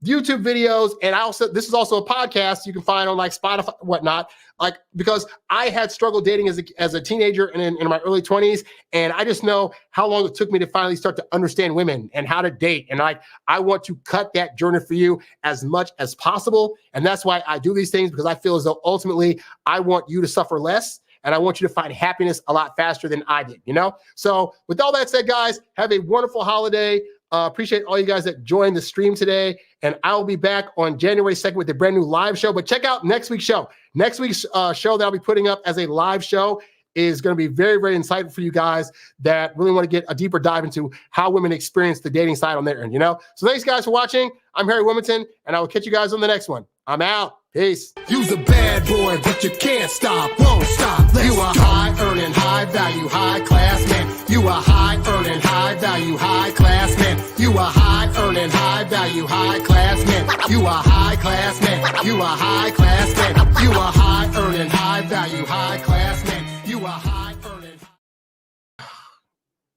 YouTube videos, and this is also a podcast you can find on like Spotify, whatnot. Like because I had struggled dating as a teenager and in my early 20s, and I just know how long it took me to finally start to understand women and how to date. And I want to cut that journey for you as much as possible, and that's why I do these things, because I feel as though ultimately I want you to suffer less. And I want you to find happiness a lot faster than I did, you know? So with all that said, guys, have a wonderful holiday. Appreciate all you guys that joined the stream today. And I will be back on January 2nd with a brand new live show. But check out next week's show. Next week's show that I'll be putting up as a live show is going to be very, very insightful for you guys that really want to get a deeper dive into how women experience the dating side on their end, So thanks, guys, for watching. I'm Harry Wilmington, and I will catch you guys on the next one. I'm out. Peace. You's a bad boy, but you can't stop, won't stop. You a high-earning, high-value, high-class man. You a high-earning, high-value, high-class man. You a high-earning, high-value, high-class man. You a high-class man. You a high-class man. You a high-earning, high-value, high-class man. You a high-earning.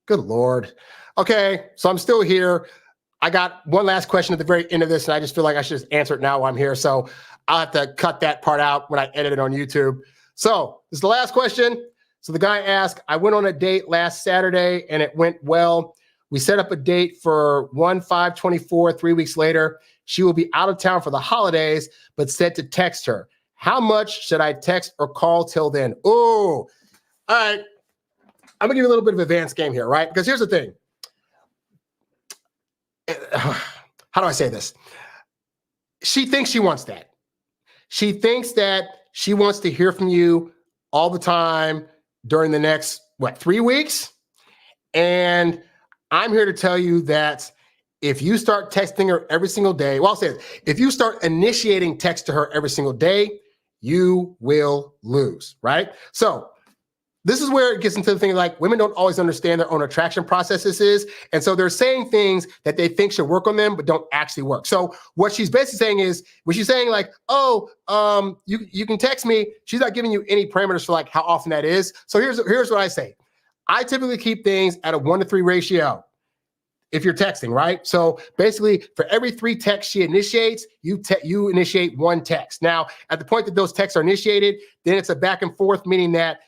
Good Lord. Okay, so I'm still here. I got one last question at the very end of this, and I just feel like I should just answer it now while I'm here. So I'll have to cut that part out when I edit it on YouTube. So this is the last question. So the guy asked, I went on a date last Saturday and it went well. We set up a date for 1/5/24, 3 weeks later. She will be out of town for the holidays, but said to text her. How much should I text or call till then? Oh, all right. I'm gonna give you a little bit of advanced game here, right? Because here's the thing. How do I say this? She thinks she wants that. She thinks that she wants to hear from you all the time during the next, 3 weeks? And I'm here to tell you that if you start texting her every single day, well, I'll say this, if you start initiating text to her every single day, you will lose, right? So this is where it gets into the thing like women don't always understand their own attraction processes and so they're saying things that they think should work on them, but don't actually work. So what she's basically saying is, when she's saying like, you can text me, she's not giving you any parameters for like how often that is. So here's what I say. I typically keep things at a 1-to-3 ratio if you're texting, right? So basically for every 3 texts she initiates, you initiate 1 text. Now, at the point that those texts are initiated, then it's a back and forth, meaning that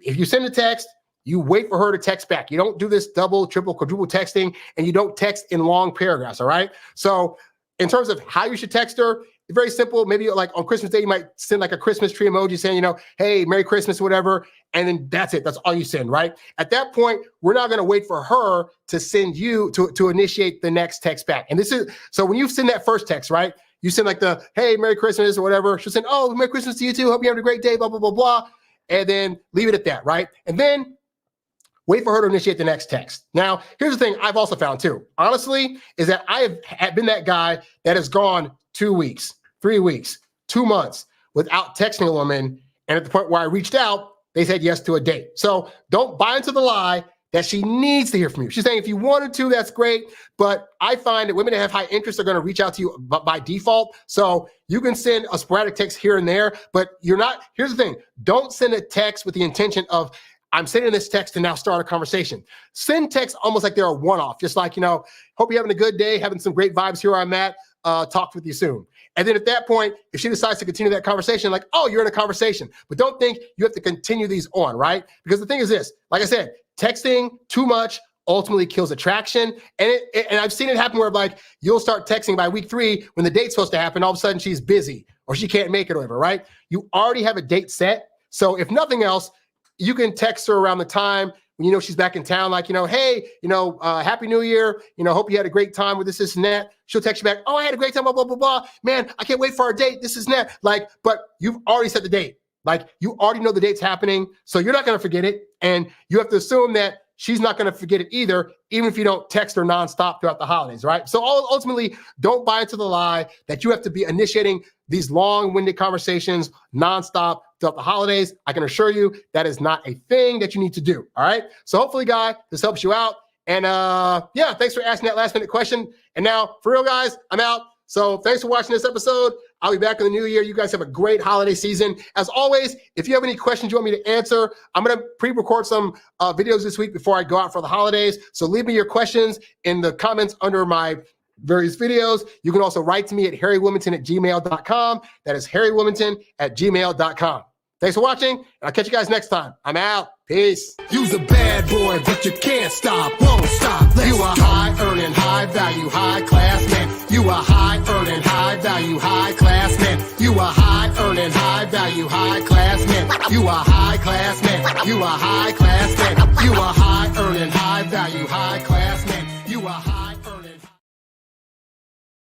if you send a text, you wait for her to text back. You don't do this double, triple, quadruple texting, and you don't text in long paragraphs, all right? So in terms of how you should text her, it's very simple. Maybe like on Christmas Day, you might send like a Christmas tree emoji saying, hey, Merry Christmas, whatever, and then that's it. That's all you send, right? At that point, we're not going to wait for her to send you to initiate the next text back. And this is, so when you send that first text, right, you send like the, hey, Merry Christmas or whatever. She'll send, oh, Merry Christmas to you too. Hope you have a great day, blah, blah, blah, blah. And then leave it at that, right? And then wait for her to initiate the next text. Now, here's the thing I've also found too, honestly, is that I have been that guy that has gone 2 weeks, 3 weeks, 2 months without texting a woman. And at the point where I reached out, they said yes to a date. So don't buy into the lie that she needs to hear from you. She's saying if you wanted to, that's great. But I find that women that have high interest are going to reach out to you by default. So you can send a sporadic text here and there, but you're not, here's the thing. Don't send a text with the intention of, I'm sending this text to now start a conversation. Send text almost like they're a one-off, just like, hope you're having a good day, having some great vibes here where I'm at, talk with you soon. And then at that point, if she decides to continue that conversation, like, oh, you're in a conversation. But don't think you have to continue these on, right? Because the thing is this, like I said, texting too much ultimately kills attraction. And I've seen it happen where like you'll start texting by week 3 when the date's supposed to happen. All of a sudden she's busy or she can't make it or whatever, right? You already have a date set. So if nothing else, you can text her around the time when she's back in town, like, hey, Happy New Year. Hope you had a great time with this and that. She'll text you back, oh, I had a great time, blah, blah, blah, blah. Man, I can't wait for our date. This is that. Like, but you've already set the date. Like, you already know the date's happening, so you're not going to forget it. And you have to assume that she's not going to forget it either, even if you don't text her nonstop throughout the holidays, right? So ultimately, don't buy into the lie that you have to be initiating these long-winded conversations nonstop throughout the holidays. I can assure you that is not a thing that you need to do, all right? So hopefully, guy, this helps you out. And yeah, thanks for asking that last-minute question. And now, for real, guys, I'm out. So thanks for watching this episode. I'll be back in the new year. You guys have a great holiday season. As always, if you have any questions you want me to answer, I'm going to pre-record some videos this week before I go out for the holidays. So leave me your questions in the comments under my various videos. You can also write to me at HarryWilmington@gmail.com. That is HarryWilmington@gmail.com. Thanks for watching, and I'll catch you guys next time. I'm out. Peace. You's a bad boy, but you can't stop, won't stop. You a high-earning, high-value, high-class man. You a high-earning, high-value, high-class man. You a high-earning, high-value, high-class man. You a high-class man. You a high-class man. You a high-earning, high